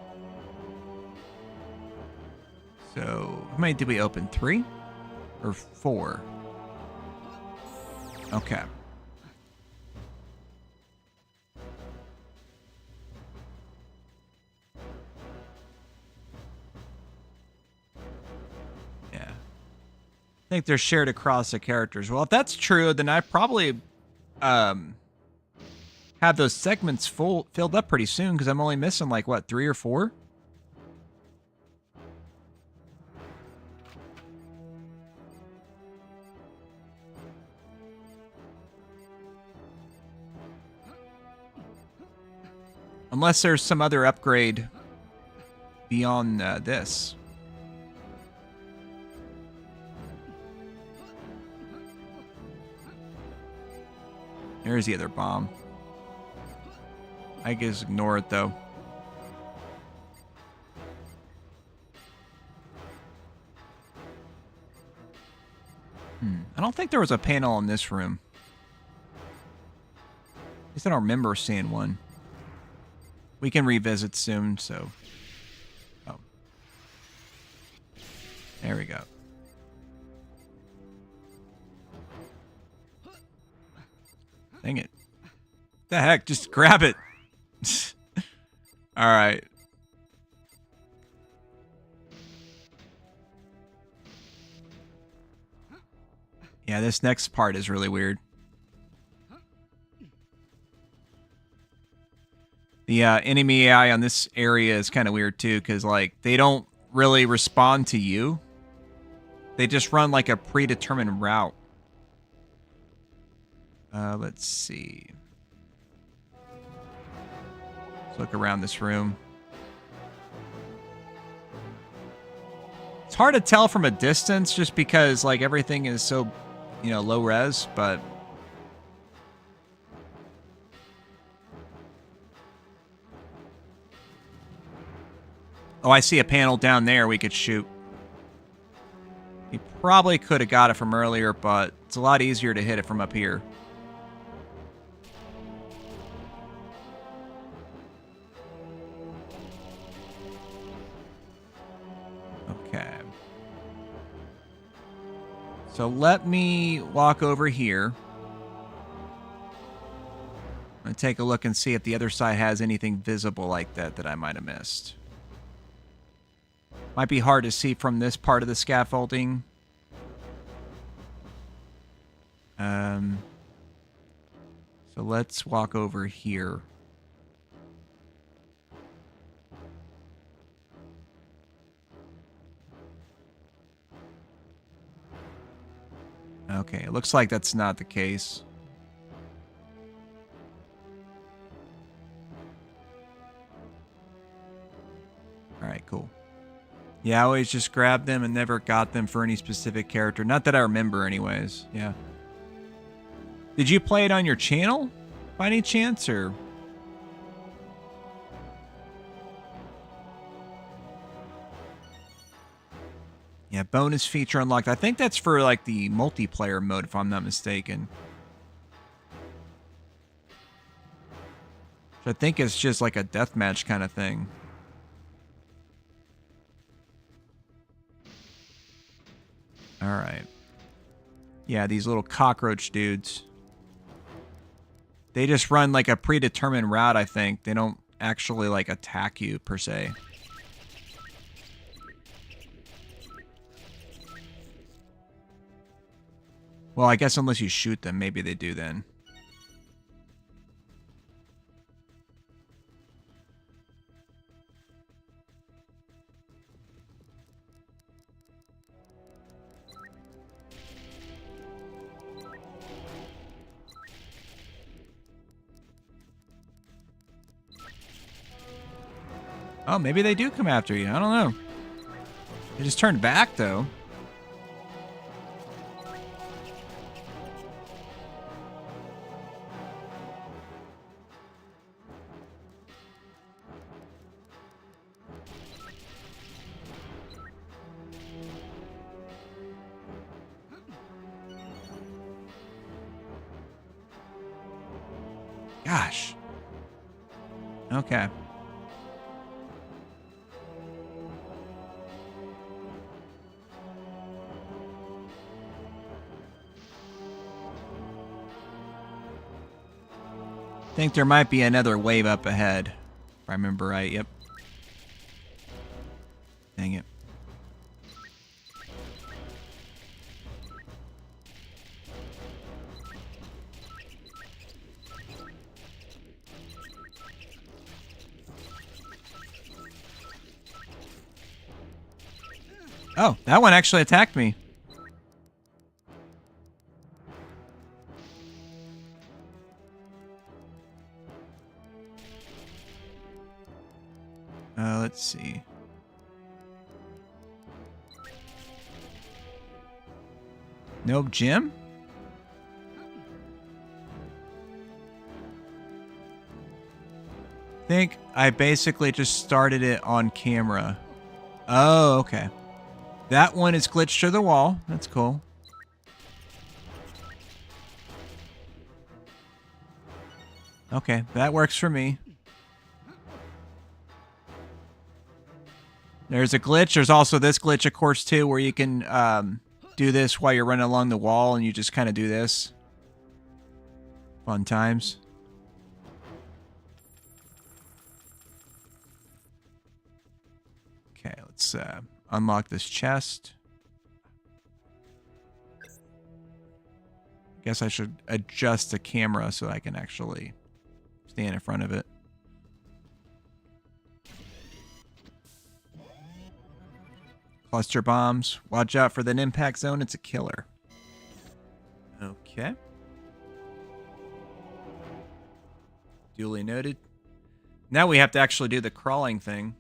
So, how many did we open? 3 or 4? Okay. Yeah. I think they're shared across the characters. Well, if that's true, then I probably have those segments filled up pretty soon because I'm only missing like what, 3 or 4? Unless there's some other upgrade beyond this. There's the other bomb. I guess ignore it, though. I don't think there was a panel in this room. At least I don't remember seeing one. We can revisit soon, so... Oh. There we go. Dang it. The heck? Just grab it. Alright. Yeah, this next part is really weird. The enemy AI on this area is kind of weird too, because like they don't really respond to you. They just run like a predetermined route. Let's see. Let's look around this room. It's hard to tell from a distance just because like everything is so, you know, low res, but oh, I see a panel down there we could shoot. We probably could have got it from earlier, but it's a lot easier to hit it from up here. Okay. So let me walk over here. I'm going to take a look and see if the other side has anything visible like that that I might have missed. Might be hard to see from this part of the scaffolding. So let's walk over here. Okay, it looks like that's not the case. Alright, cool. Yeah, I always just grabbed them and never got them for any specific character. Not that I remember anyways. Yeah. Did you play it on your channel by any chance, or? Yeah, bonus feature unlocked. I think that's for like the multiplayer mode, if I'm not mistaken. Which I think it's just like a deathmatch kind of thing. Alright. Yeah, these little cockroach dudes. They just run like a predetermined route, I think. They don't actually like attack you per se. Well, I guess unless you shoot them, maybe they do then. Oh, maybe they do come after you. I don't know. They just turned back, though. Gosh. Okay. I think there might be another wave up ahead, if I remember right. Yep. Dang it. Oh, that one actually attacked me. Let's see. Nope, Jim? I think I basically just started it on camera. Oh, okay. That one is glitched to the wall. That's cool. Okay, that works for me. There's a glitch. There's also this glitch, of course, too, where you can do this while you're running along the wall, and you just kind of do this. Fun times. Okay, let's unlock this chest. Guess I should adjust the camera so I can actually stand in front of it. Cluster bombs. Watch out for that impact zone. It's a killer. Okay. Duly noted. Now we have to actually do the crawling thing.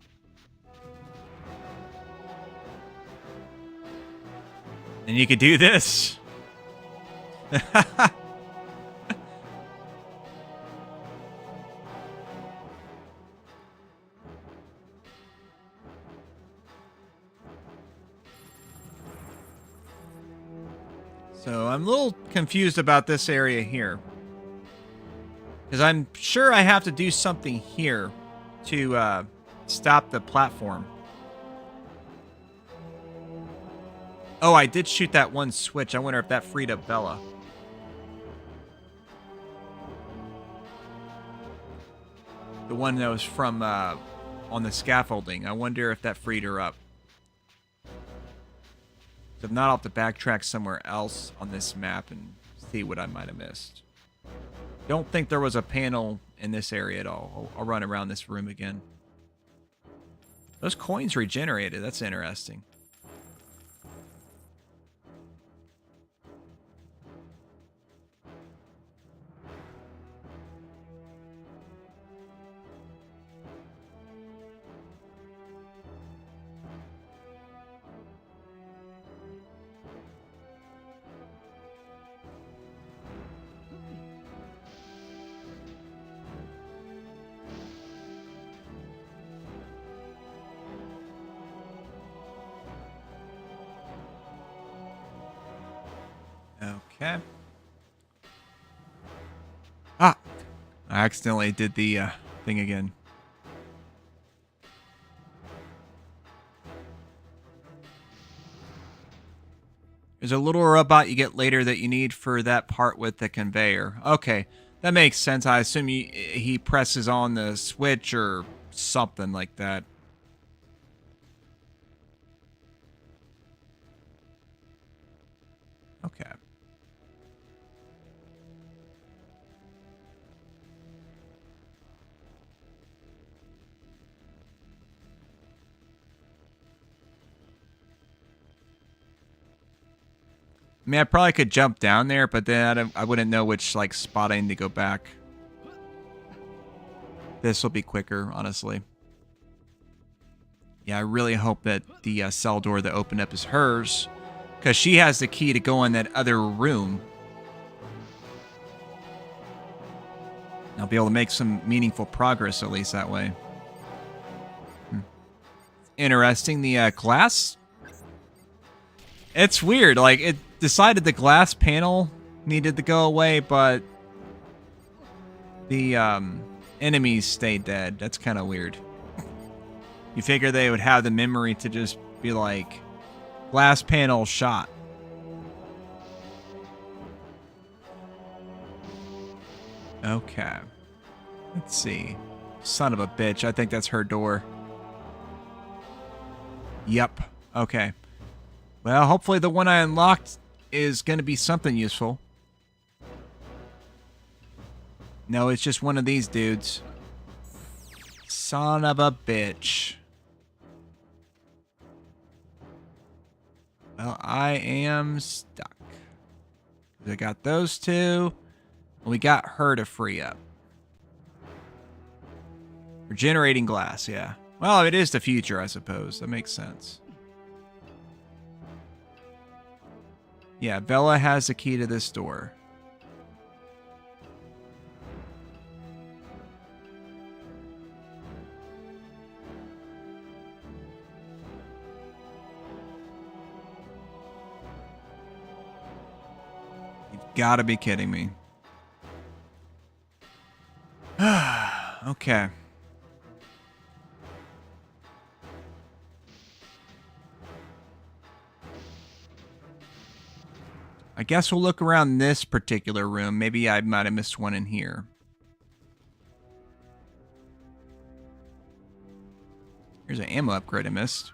And you could do this. So I'm a little confused about this area here. Because I'm sure I have to do something here to stop the platform. Oh, I did shoot that one switch. I wonder if that freed up Bella. The one that was from on the scaffolding. I wonder if that freed her up. So if not, I'll have to backtrack somewhere else on this map and see what I might have missed. Don't think there was a panel in this area at all. I'll run around this room again. Those coins regenerated. That's interesting. Okay. Ah! I accidentally did the thing again. There's a little robot you get later that you need for that part with the conveyor. Okay, that makes sense. I assume he presses on the switch or something like that. Okay. I mean, I probably could jump down there, but then I wouldn't know which, like, spot I need to go back. This will be quicker, honestly. Yeah, I really hope that the cell door that opened up is hers, because she has the key to go in that other room. I'll be able to make some meaningful progress, at least that way. Interesting. The glass... It's weird. Like, it decided the glass panel needed to go away, but the enemies stayed dead. That's kind of weird. You figure they would have the memory to just be like, glass panel shot. Okay. Let's see. Son of a bitch. I think that's her door. Yep. Okay. Well, hopefully the one I unlocked is going to be something useful. No, it's just one of these dudes. Son of a bitch. Well, I am stuck. I got those two. And we got her to free up. Regenerating glass, yeah. Well, it is the future, I suppose. That makes sense. Yeah, Bella has the key to this door. You've got to be kidding me. Okay. I guess we'll look around this particular room. Maybe I might have missed one in here. Here's an ammo upgrade I missed.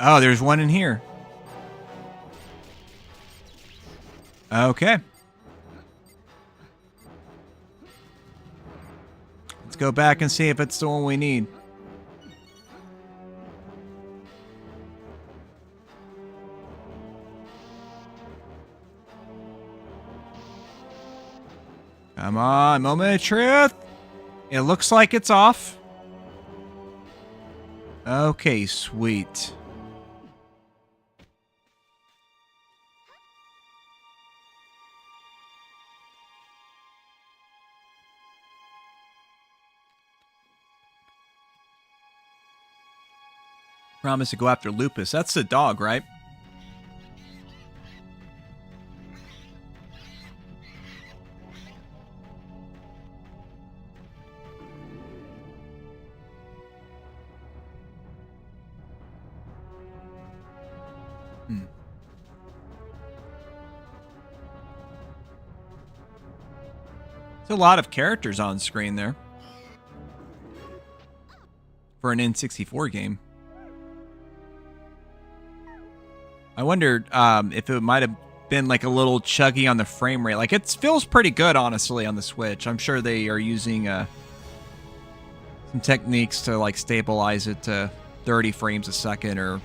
Oh, there's one in here. Okay. Let's go back and see if it's the one we need. Come on, moment of truth. It looks like it's off. Okay, sweet. Promise to go after Lupus. That's the dog, right? There's a lot of characters on screen there for an N64 game. I wondered if it might have been like a little chuggy on the frame rate. Like, it feels pretty good, honestly, on the Switch. I'm sure they are using some techniques to like stabilize it to 30 frames a second or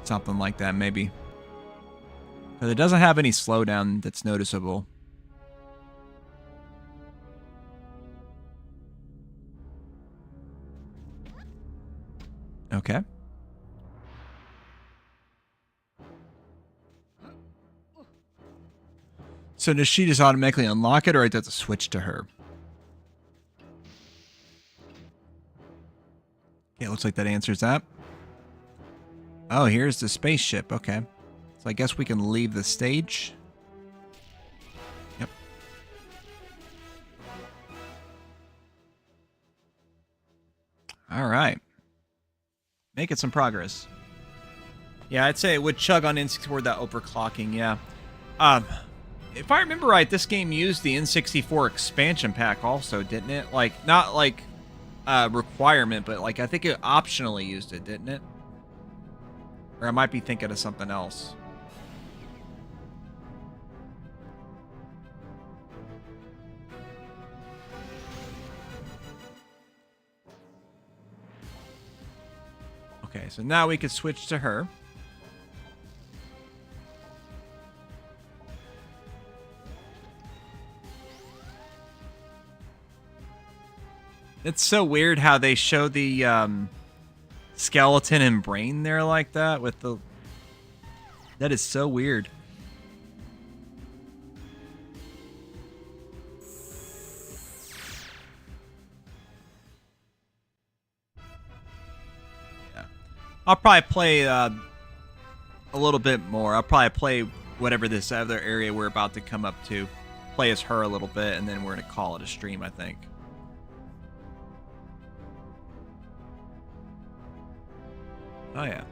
something like that, maybe. But it doesn't have any slowdown that's noticeable. Okay. So does she just automatically unlock it, or does it switch to her? Okay, looks like that answers that. Oh, here's the spaceship. Okay. So I guess we can leave the stage. Yep. All right. Making some progress. Yeah, I'd say it would chug on N64, that overclocking, yeah. If I remember right, this game used the N64 expansion pack also, didn't it? Like, not like requirement, but like I think it optionally used it, didn't it? Or I might be thinking of something else. Okay, so now we can switch to her. It's so weird how they show the skeleton and brain there like that with the... That is so weird. Yeah. I'll probably play a little bit more. I'll probably play whatever this other area we're about to come up to. Play as her a little bit, and then we're going to call it a stream, I think. Oh, yeah.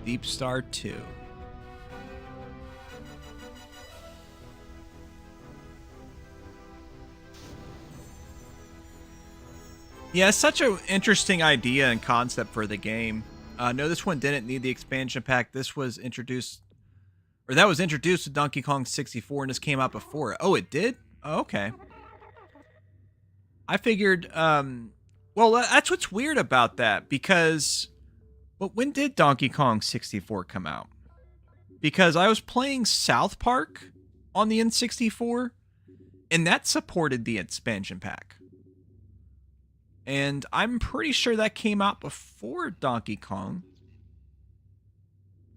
Deep Star 2. Yeah, it's such an interesting idea and concept for the game. No, this one didn't need the expansion pack. This was introduced, or that was introduced to Donkey Kong 64, and this came out before it. Oh, it did? Oh, okay. I figured, well, that's what's weird about that, because, well, when did Donkey Kong 64 come out? Because I was playing South Park on the N64, and that supported the expansion pack. And I'm pretty sure that came out before Donkey Kong.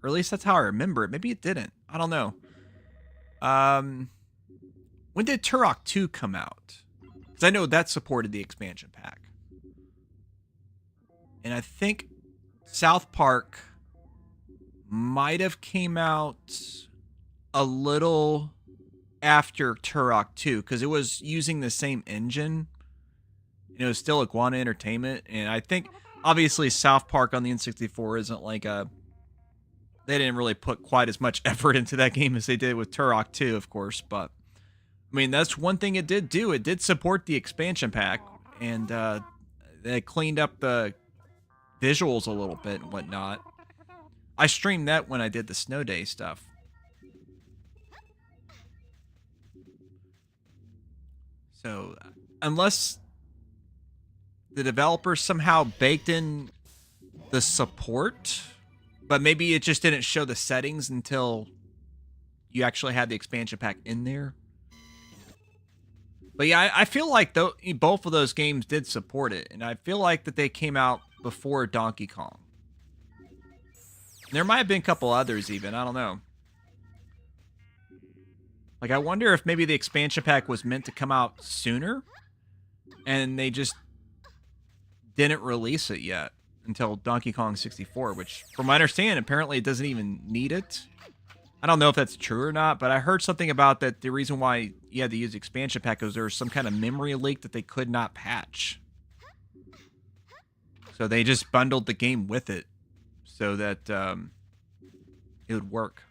Or at least that's how I remember it. Maybe it didn't. I don't know. When did Turok 2 come out? Because I know that supported the expansion pack. And I think South Park might have came out a little after Turok 2. Because it was using the same engine. It was still Iguana Entertainment, and I think obviously South Park on the N64 isn't like a. They didn't really put quite as much effort into that game as they did with Turok 2, of course. But I mean, that's one thing it did do. It did support the expansion pack, and they cleaned up the visuals a little bit and whatnot. I streamed that when I did the Snow Day stuff. So unless the developers somehow baked in the support, but maybe it just didn't show the settings until you actually had the expansion pack in there. But yeah, I feel like both of those games did support it, and I feel like that they came out before Donkey Kong. There might have been a couple others even, I don't know. Like, I wonder if maybe the expansion pack was meant to come out sooner, and they just didn't release it yet until Donkey Kong 64, which, from my understanding, apparently it doesn't even need it. I don't know if that's true or not, but I heard something about that the reason why you had to use the expansion pack was there was some kind of memory leak that they could not patch. So they just bundled the game with it so that it would work.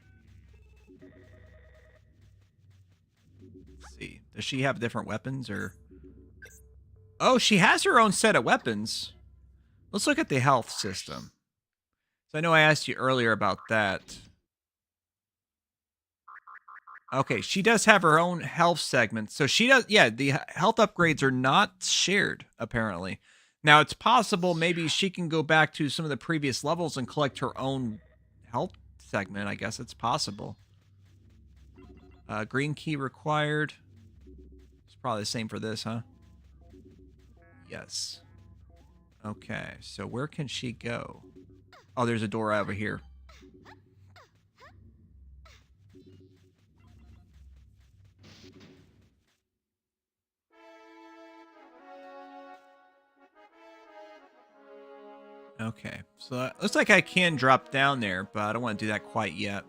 Let's see. Does she have different weapons or... Oh, she has her own set of weapons. Let's look at the health system. So I know I asked you earlier about that. Okay, she does have her own health segment. So she does, yeah, the health upgrades are not shared, apparently. Now, it's possible maybe she can go back to some of the previous levels and collect her own health segment. I guess it's possible. Green key required. It's probably the same for this, huh? Yes. Okay, so where can she go? Oh, there's a door over here. Okay, so it looks like I can drop down there, but I don't want to do that quite yet.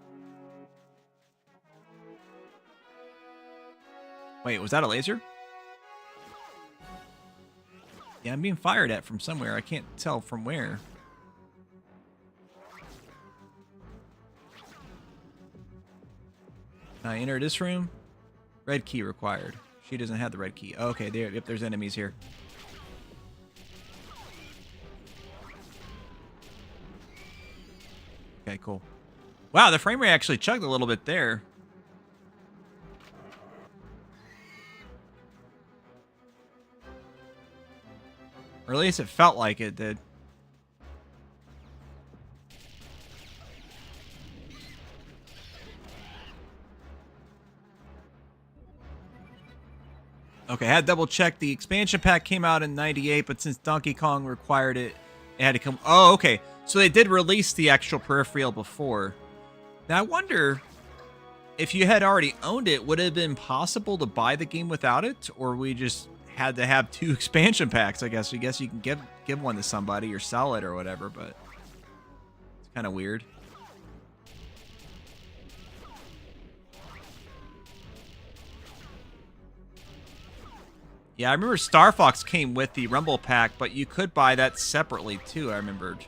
Wait, was that a laser? Yeah, I'm being fired at from somewhere. I can't tell from where. I enter this room. Red key required. She doesn't have the red key. Okay, there. Yep, there's enemies here. Okay, cool. Wow, the frame rate actually chugged a little bit there. Or at least it felt like it did. Okay, I had double checked. The expansion pack came out in 98, but since Donkey Kong required it, it had to come... Oh, okay. So they did release the actual peripheral before. Now, I wonder if you had already owned it, would it have been possible to buy the game without it? Or we just had to have two expansion packs, I guess. I guess you can give one to somebody or sell it or whatever, but it's kind of weird. Yeah, I remember Star Fox came with the Rumble Pack, but you could buy that separately too, I remembered.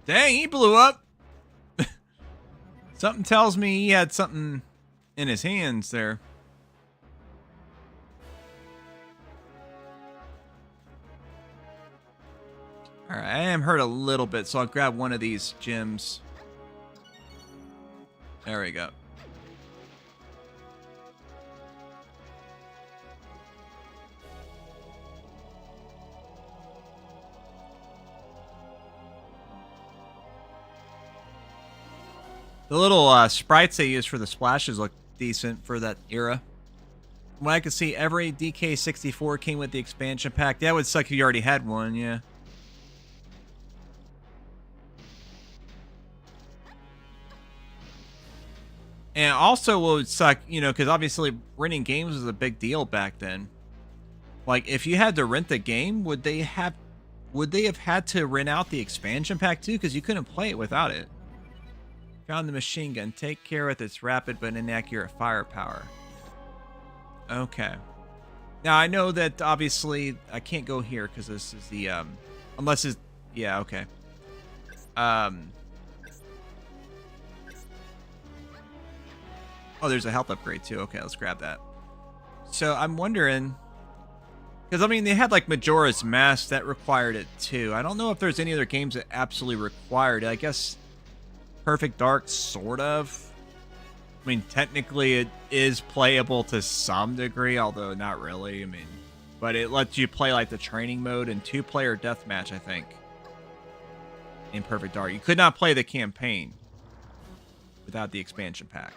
Dang, he blew up. Something tells me he had something in his hands there. Alright, I am hurt a little bit, so I'll grab one of these gems. There we go. The little sprites they use for the splashes look decent for that era. From what I can see, every DK64 came with the expansion pack. That would suck if you already had one, yeah. And also what would suck, you know, because obviously renting games was a big deal back then. Like, if you had to rent the game, would they have had to rent out the expansion pack too? Because you couldn't play it without it. Found the machine gun. Take care with its rapid but inaccurate firepower. Okay. Now, I know that obviously I can't go here because this is the, unless it's, yeah, okay. Oh, there's a health upgrade too. Okay, let's grab that. So I'm wondering, because I mean, they had like Majora's Mask that required it too. I don't know if there's any other games that absolutely required it. I guess Perfect Dark, sort of. I mean, technically it is playable to some degree, although not really. I mean, but it lets you play like the training mode and 2-player deathmatch, I think, in Perfect Dark. You could not play the campaign without the expansion pack.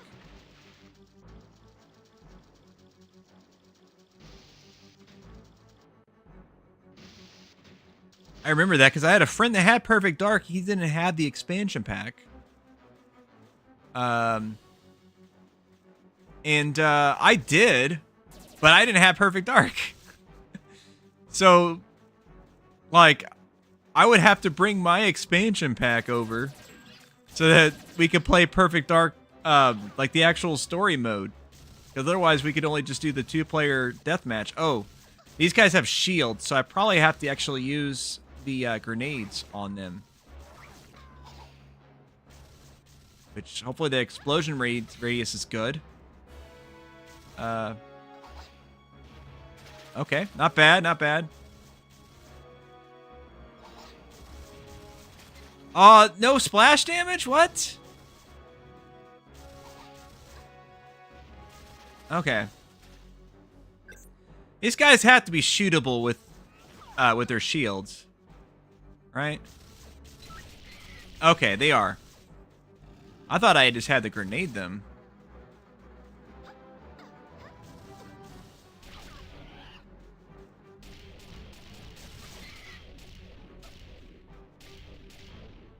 I remember that because I had a friend that had Perfect Dark. He didn't have the expansion pack. And I did, but I didn't have Perfect Dark. So, like, I would have to bring my expansion pack over so that we could play Perfect Dark, like the actual story mode. Because otherwise we could only just do the 2-player deathmatch. Oh, these guys have shields, so I probably have to actually use the grenades on them. Which, hopefully the explosion radius is good. Okay, not bad, not bad. No splash damage? What? Okay. These guys have to be shootable with their shields. Right? Okay, they are. I thought I just had to grenade them.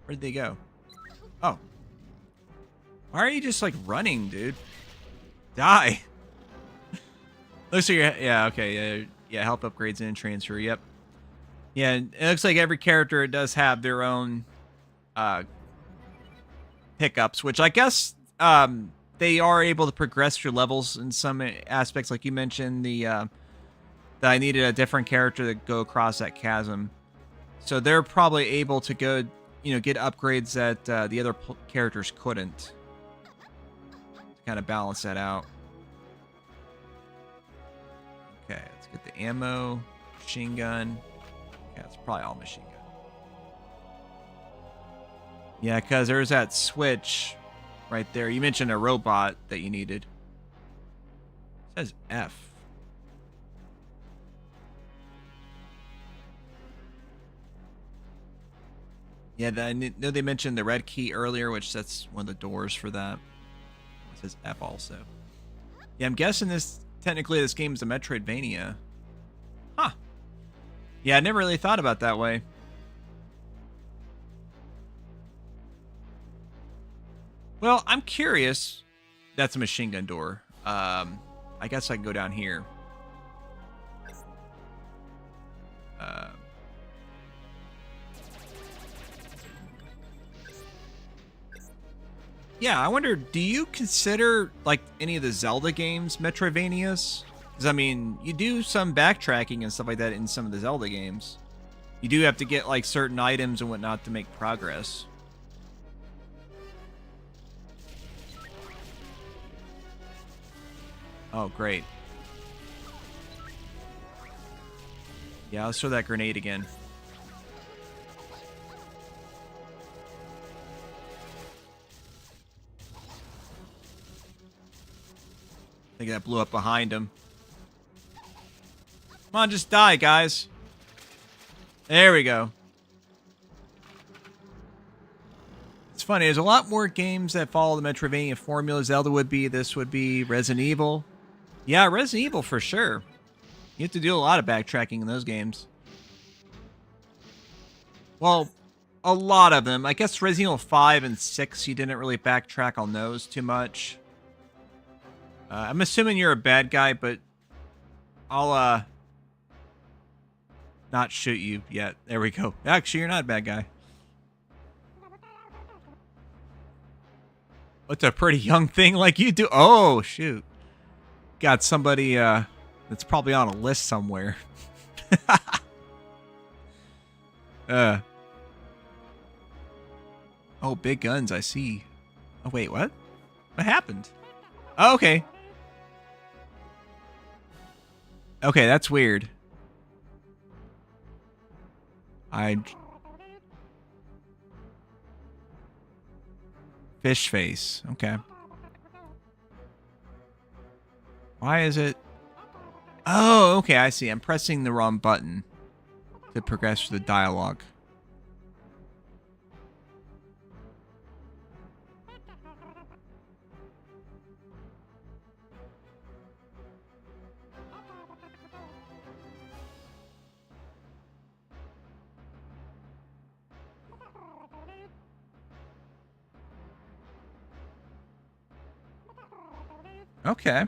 Where'd they go? Oh. Why are you just, like, running, dude? Die. Looks like you're... Yeah, okay. Yeah, health upgrades and transfer. Yep. Yeah, it looks like every character does have their own pickups, which I guess they are able to progress through levels in some aspects. Like you mentioned, that I needed a different character to go across that chasm. So they're probably able to go, you know, get upgrades that the other characters couldn't. To kind of balance that out. Okay, let's get the ammo, machine gun. Yeah, it's probably all machine gun. Yeah, because there's that switch right there. You mentioned a robot that you needed. It says F. Yeah, I know they mentioned the red key earlier, which that's one of the doors for that. It says F also. Yeah, I'm guessing this game is a Metroidvania. Huh. Yeah, I never really thought about that way. Well, I'm curious. That's a machine gun door. I guess I can go down here. Yeah, I wonder, do you consider, like, any of the Zelda games Metroidvanias? Because, I mean, you do some backtracking and stuff like that in some of the Zelda games. You do have to get, like, certain items and whatnot to make progress. Oh, great. Yeah, let's throw that grenade again. I think that blew up behind him. Come on, just die, guys. There we go. It's funny, there's a lot more games that follow the Metroidvania formula. Zelda would be, this would be, Resident Evil. Yeah, Resident Evil for sure. You have to do a lot of backtracking in those games. Well, a lot of them. I guess Resident Evil 5 and 6, you didn't really backtrack on those too much. I'm assuming you're a bad guy, but I'll, not shoot you yet. There we go. Actually, you're not a bad guy. What's a pretty young thing like you do? Oh, shoot. Got somebody, that's probably on a list somewhere. Oh, big guns, I see. Oh, wait, what? What happened? Oh, okay. Okay, that's weird. Fish face. Okay. Why is it... Oh, okay, I see. I'm pressing the wrong button to progress through the dialogue. Okay.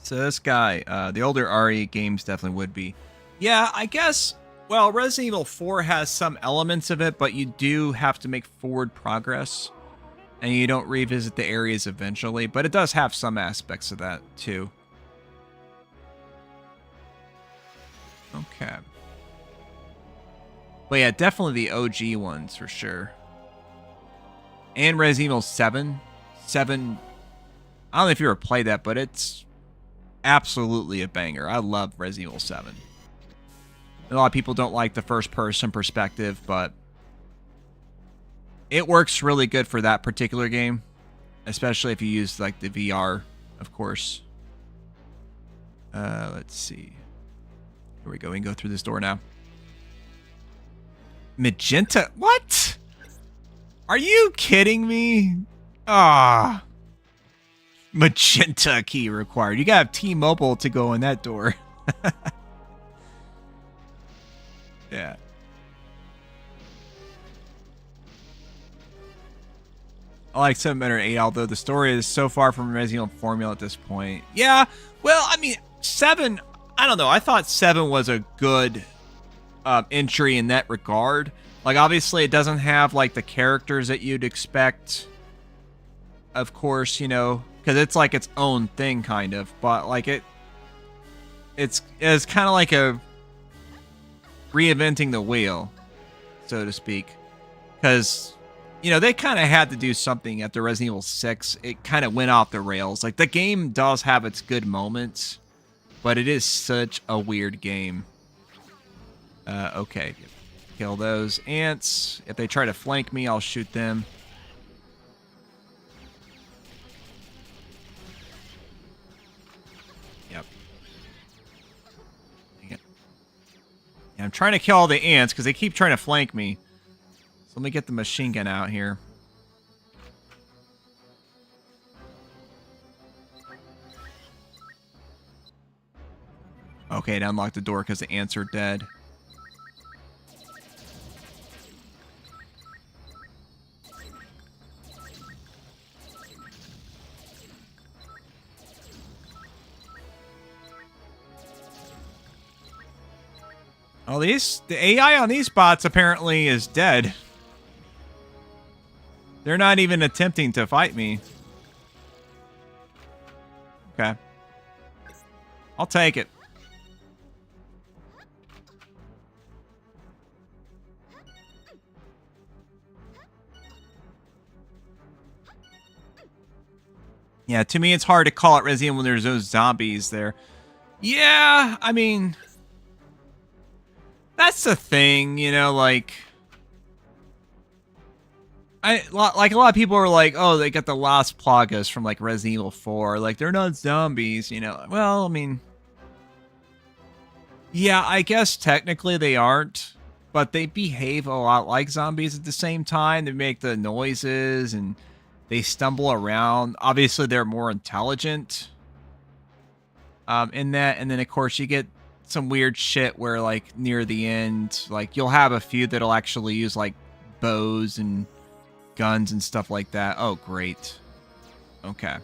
So this guy, the older RE games definitely would be. Yeah, I guess, well, Resident Evil 4 has some elements of it, but you do have to make forward progress. And you don't revisit the areas eventually, but it does have some aspects of that, too. Okay. But yeah, definitely the OG ones, for sure. And Resident Evil 7. 7... I don't know if you ever played that, but it's absolutely a banger. I love Resident Evil 7. A lot of people don't like the first-person perspective, but it works really good for that particular game, especially if you use like the VR, of course. Let's see. Here we go. We can go through this door now. Magenta? What? Are you kidding me? Ah. Magenta key required. You gotta have T-Mobile to go in that door. Yeah. I like 7 better than 8, although the story is so far from Resident Evil formula at this point. Yeah, well, I mean, 7, I don't know. I thought 7 was a good entry in that regard. Like, obviously, it doesn't have, like, the characters that you'd expect, of course, you know, because it's like its own thing, kind of. But, like, it's kind of like a reinventing the wheel, so to speak. Because, you know, they kind of had to do something after Resident Evil 6. It kind of went off the rails. Like, the game does have its good moments, but it is such a weird game. Okay. Kill those ants. If they try to flank me, I'll shoot them. Yep. Yeah, I'm trying to kill all the ants because they keep trying to flank me. So let me get the machine gun out here. Okay, it unlocked the door because the ants are dead. Oh, the AI on these bots apparently is dead. They're not even attempting to fight me. Okay. I'll take it. Yeah, to me, it's hard to call it Resident Evil when there's those zombies there. Yeah, I mean, that's the thing, you know, like... like a lot of people are like, oh, they got the Las Plagas from like Resident Evil 4. Like, they're not zombies, you know. Well, I mean... Yeah, I guess technically they aren't, but they behave a lot like zombies at the same time. They make the noises and they stumble around. Obviously, they're more intelligent in that. And then, of course, you get some weird shit where, like, near the end, like, you'll have a few that'll actually use, like, bows and guns and stuff like that. Oh, great. Okay.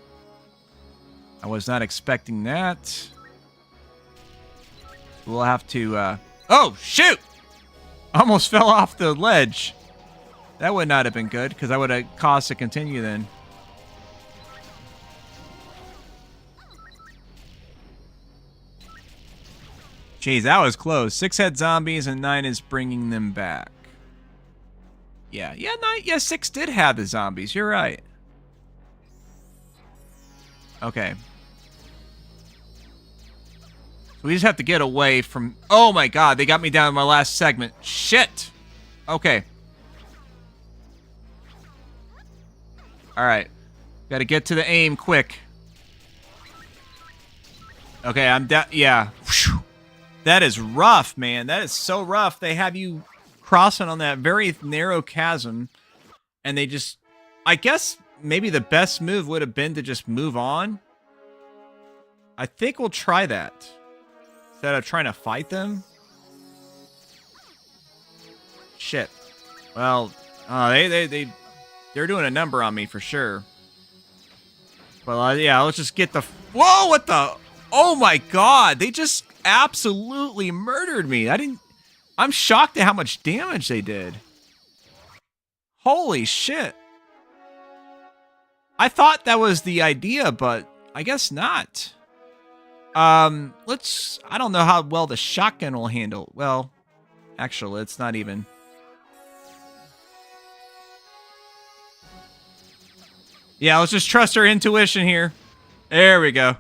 I was not expecting that. We'll have to, oh, shoot! Almost fell off the ledge. That would not have been good, because I would have caused to continue then. Jeez, that was close. 6 had zombies, and 9 is bringing them back. Yeah, 6 did have the zombies. You're right. Okay. We just have to get away from... Oh my god, they got me down in my last segment. Shit! Okay. Alright. Gotta get to the aim quick. Okay, I'm down... Yeah. Whew. That is rough, man. That is so rough. They have you crossing on that very narrow chasm, and they just... I guess maybe the best move would have been to just move on. I think we'll try that. Instead of trying to fight them? Shit. Well, they're doing a number on me for sure. But yeah, let's just get the... Whoa, what the... Oh my god, they just absolutely murdered me. I'm shocked at how much damage they did. Holy shit. I thought that was the idea, but I guess not. I don't know how well the shotgun will handle. Well, actually, it's not even. Yeah, let's just trust our intuition here. There we go.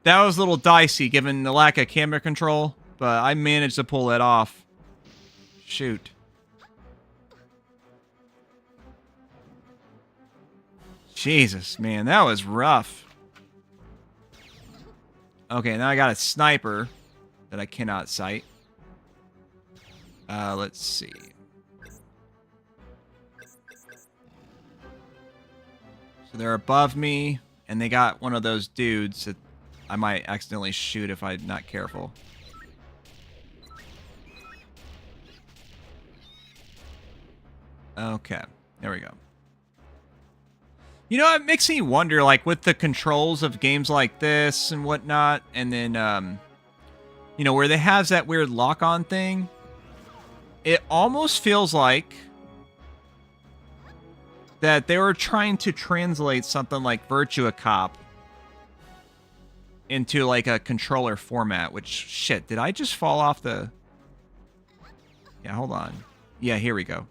That was a little dicey given the lack of camera control, but I managed to pull it off. Shoot. Jesus, man, that was rough. Okay, now I got a sniper that I cannot sight. Let's see. So they're above me, and they got one of those dudes that I might accidentally shoot if I'm not careful. Okay, there we go. You know, it makes me wonder, like, with the controls of games like this and whatnot, and then, you know, where they have that weird lock-on thing, it almost feels like that they were trying to translate something like Virtua Cop into, like, a controller format, which, shit, did I just fall off the... Yeah, hold on. Yeah, here we go.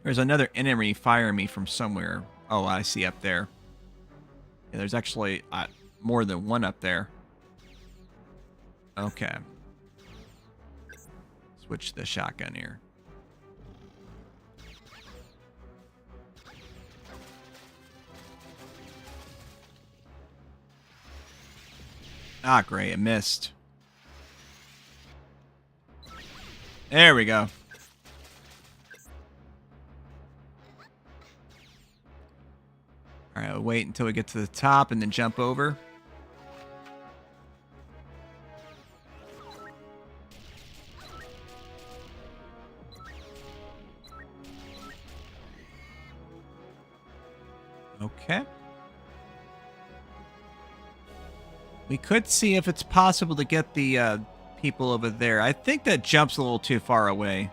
There's another enemy firing me from somewhere. Oh, I see up there. Yeah, there's actually more than one up there. Okay. Switch the shotgun here. Ah, great. It missed. There we go. Alright, I'll wait until we get to the top and then jump over. Okay. We could see if it's possible to get the people over there. I think that jump's a little too far away.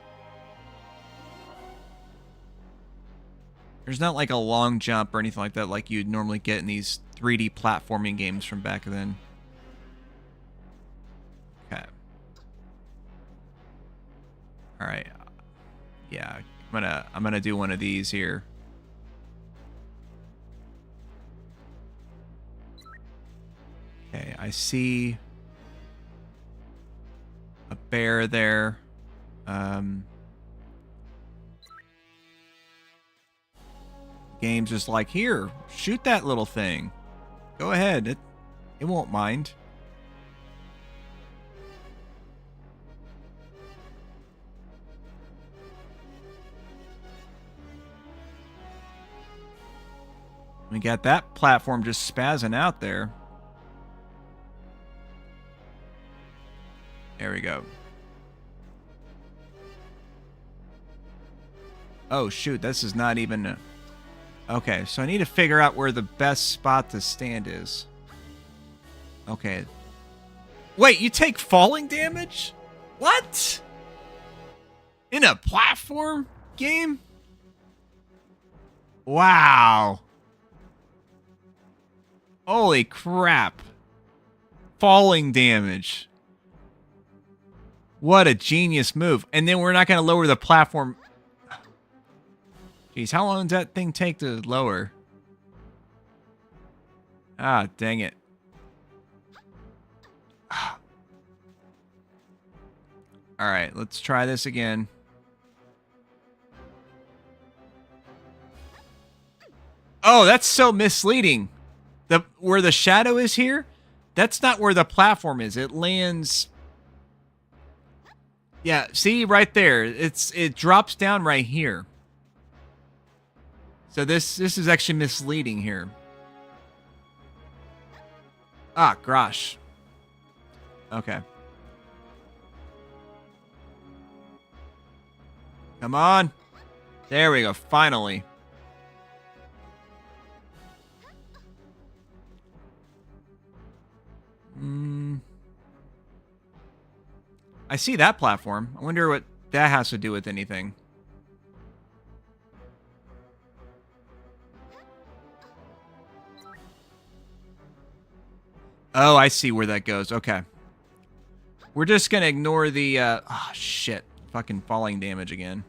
There's not like a long jump or anything like that like you'd normally get in these 3D platforming games from back then. Okay. All right. Yeah, I'm gonna do one of these here. I see a bear there. Game's just like, here, shoot that little thing. Go ahead. It won't mind. We got that platform just spazzing out there. There we go. Oh, shoot. This is not even... Okay, so I need to figure out where the best spot to stand is. Okay. Wait, you take falling damage? What? In a platform game? Wow. Holy crap. Falling damage. What a genius move. And then we're not going to lower the platform. Jeez, how long does that thing take to lower? Ah, dang it. Alright, let's try this again. Oh, that's so misleading. Where the shadow is here, that's not where the platform is. It lands... Yeah, see right there. It drops down right here. So this is actually misleading here. Ah, gosh. Okay. Come on. There we go, finally. I see that platform. I wonder what that has to do with anything. Oh, I see where that goes. Okay. We're just going to ignore the... oh, shit. Fucking falling damage again.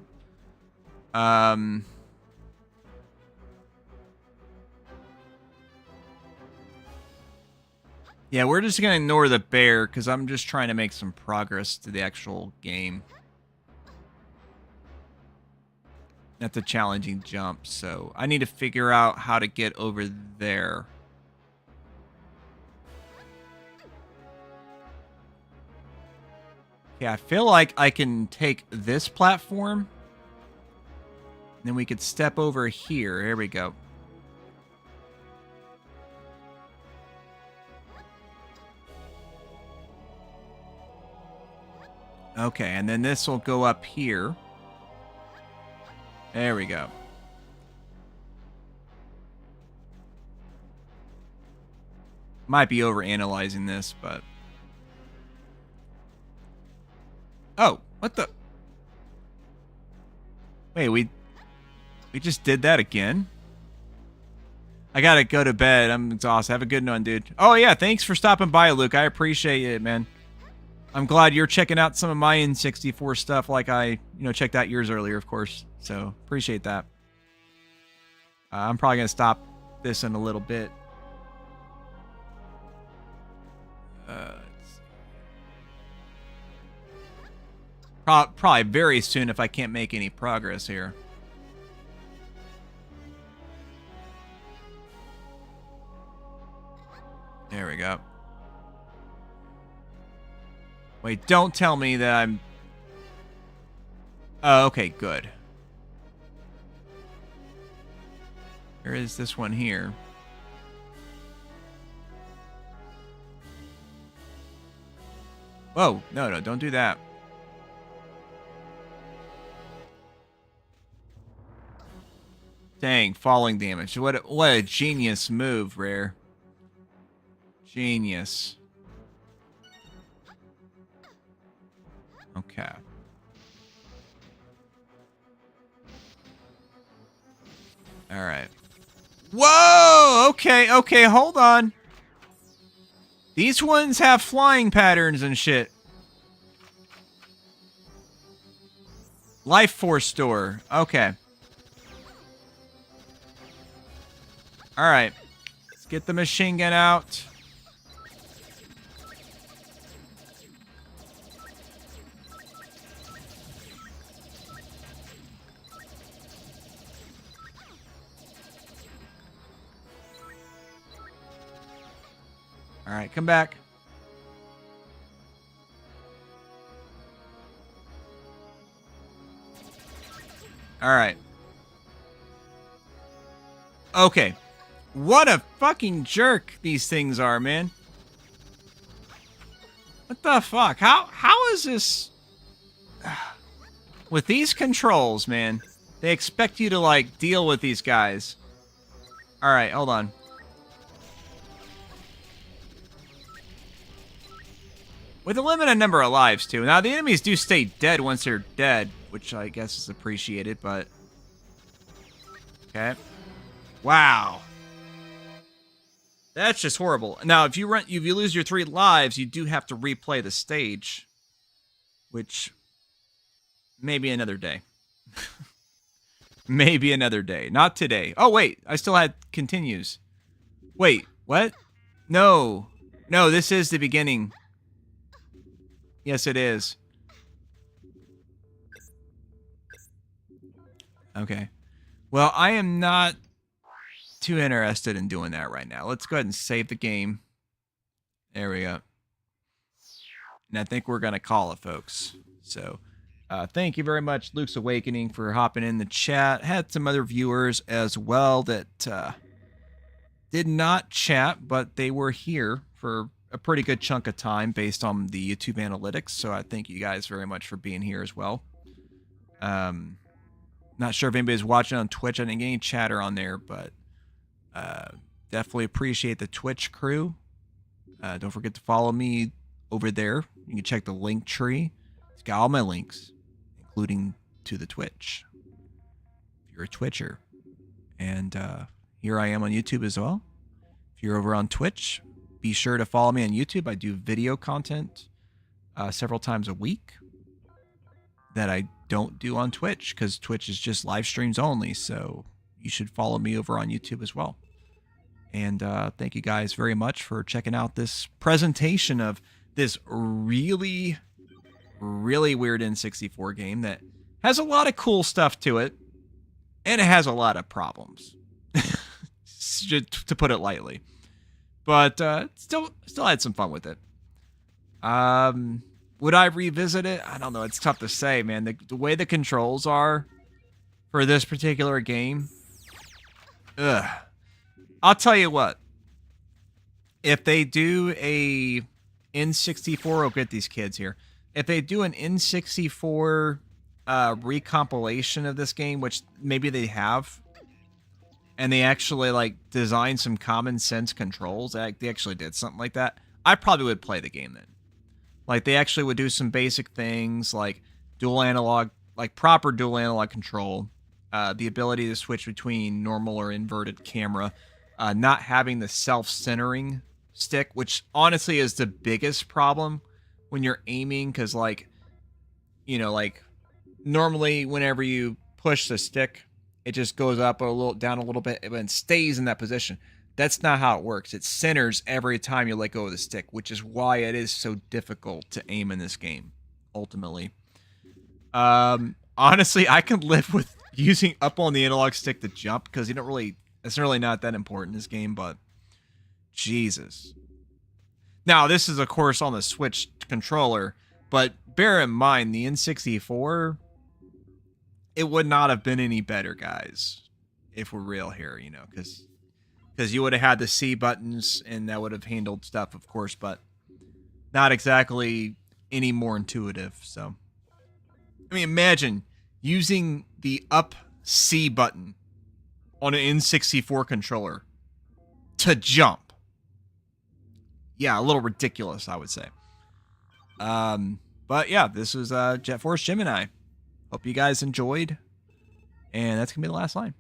Yeah, we're just going to ignore the bear because I'm just trying to make some progress to the actual game. That's a challenging jump, so I need to figure out how to get over there. Yeah, I feel like I can take this platform. And then we could step over here. Here we go. Okay, and then this will go up here. There we go. Might be overanalyzing this, but... Oh, what the... Wait, we just did that again? I gotta go to bed. I'm exhausted. Have a good one, dude. Oh, yeah, thanks for stopping by, Luke. I appreciate it, man. I'm glad you're checking out some of my N64 stuff like I, checked out yours earlier, of course. So, appreciate that. I'm probably going to stop this in a little bit. Probably very soon if I can't make any progress here. There we go. Wait, don't tell me that I'm... Oh, okay, good. There is this one here. Whoa, no, don't do that. Dang, falling damage. What a genius move, Rare. Genius. Okay. All right. Whoa! Okay, hold on. These ones have flying patterns and shit. Life Force Store. Okay. All right. Let's get the machine gun out. All right, come back. All right. Okay. What a fucking jerk these things are, man. What the fuck? How is this... With these controls, man, they expect you to, like, deal with these guys. All right, hold on. With a limited number of lives, too. Now, the enemies do stay dead once they're dead, which I guess is appreciated, but... Okay. Wow. That's just horrible. Now, if you lose your 3 lives, you do have to replay the stage, which maybe another day. Maybe another day. Not today. Oh, wait. I still had continues. Wait, what? No. No, this is the beginning. Yes, it is. Okay. Well, I am not too interested in doing that right now. Let's go ahead and save the game. There we go. And I think we're going to call it, folks. So, thank you very much, Luke's Awakening, for hopping in the chat. Had some other viewers as well that did not chat, but they were here for a pretty good chunk of time based on the YouTube analytics. So I thank you guys very much for being here as well. Not sure if anybody's watching on Twitch. I didn't get any chatter on there, but definitely appreciate the Twitch crew. Don't forget to follow me over there. You can check the link tree. It's got all my links, including to the Twitch, if you're a Twitcher. And here I am on YouTube as well. If you're over on Twitch, be sure to follow me on YouTube. I do video content several times a week that I don't do on Twitch, because Twitch is just live streams only. So you should follow me over on YouTube as well. And thank you guys very much for checking out this presentation of this really, really weird N64 game that has a lot of cool stuff to it, and it has a lot of problems, to put it lightly. But still had some fun with it. Would I revisit it? I don't know. It's tough to say, man. The way the controls are for this particular game, ugh. I'll tell you what. If they do a N64, oh, get these kids here. If they do an N64 recompilation of this game, which maybe they have, and they actually like design some common sense controls, they actually did something like that, I probably would play the game then. Like, they actually would do some basic things like dual analog, like proper dual analog control, the ability to switch between normal or inverted camera, not having the self-centering stick, which honestly is the biggest problem when you're aiming, because, like, you know, like, normally whenever you push the stick, it just goes up a little, down a little bit, and then stays in that position. That's not how it works. It centers every time you let go of the stick, which is why it is so difficult to aim in this game, ultimately. Honestly, I can live with using up on the analog stick to jump, because it's really not that important in this game, but Jesus. Now, this is, of course, on the Switch controller, but bear in mind, the N64, it would not have been any better, guys, if we're real here, you know, because you would have had the C buttons, and that would have handled stuff, of course, but not exactly any more intuitive. So, I mean, imagine using the up C button on an N64 controller to jump. Yeah, a little ridiculous, I would say. But yeah, this is Jet Force Gemini. Hope you guys enjoyed, and that's gonna be the last line.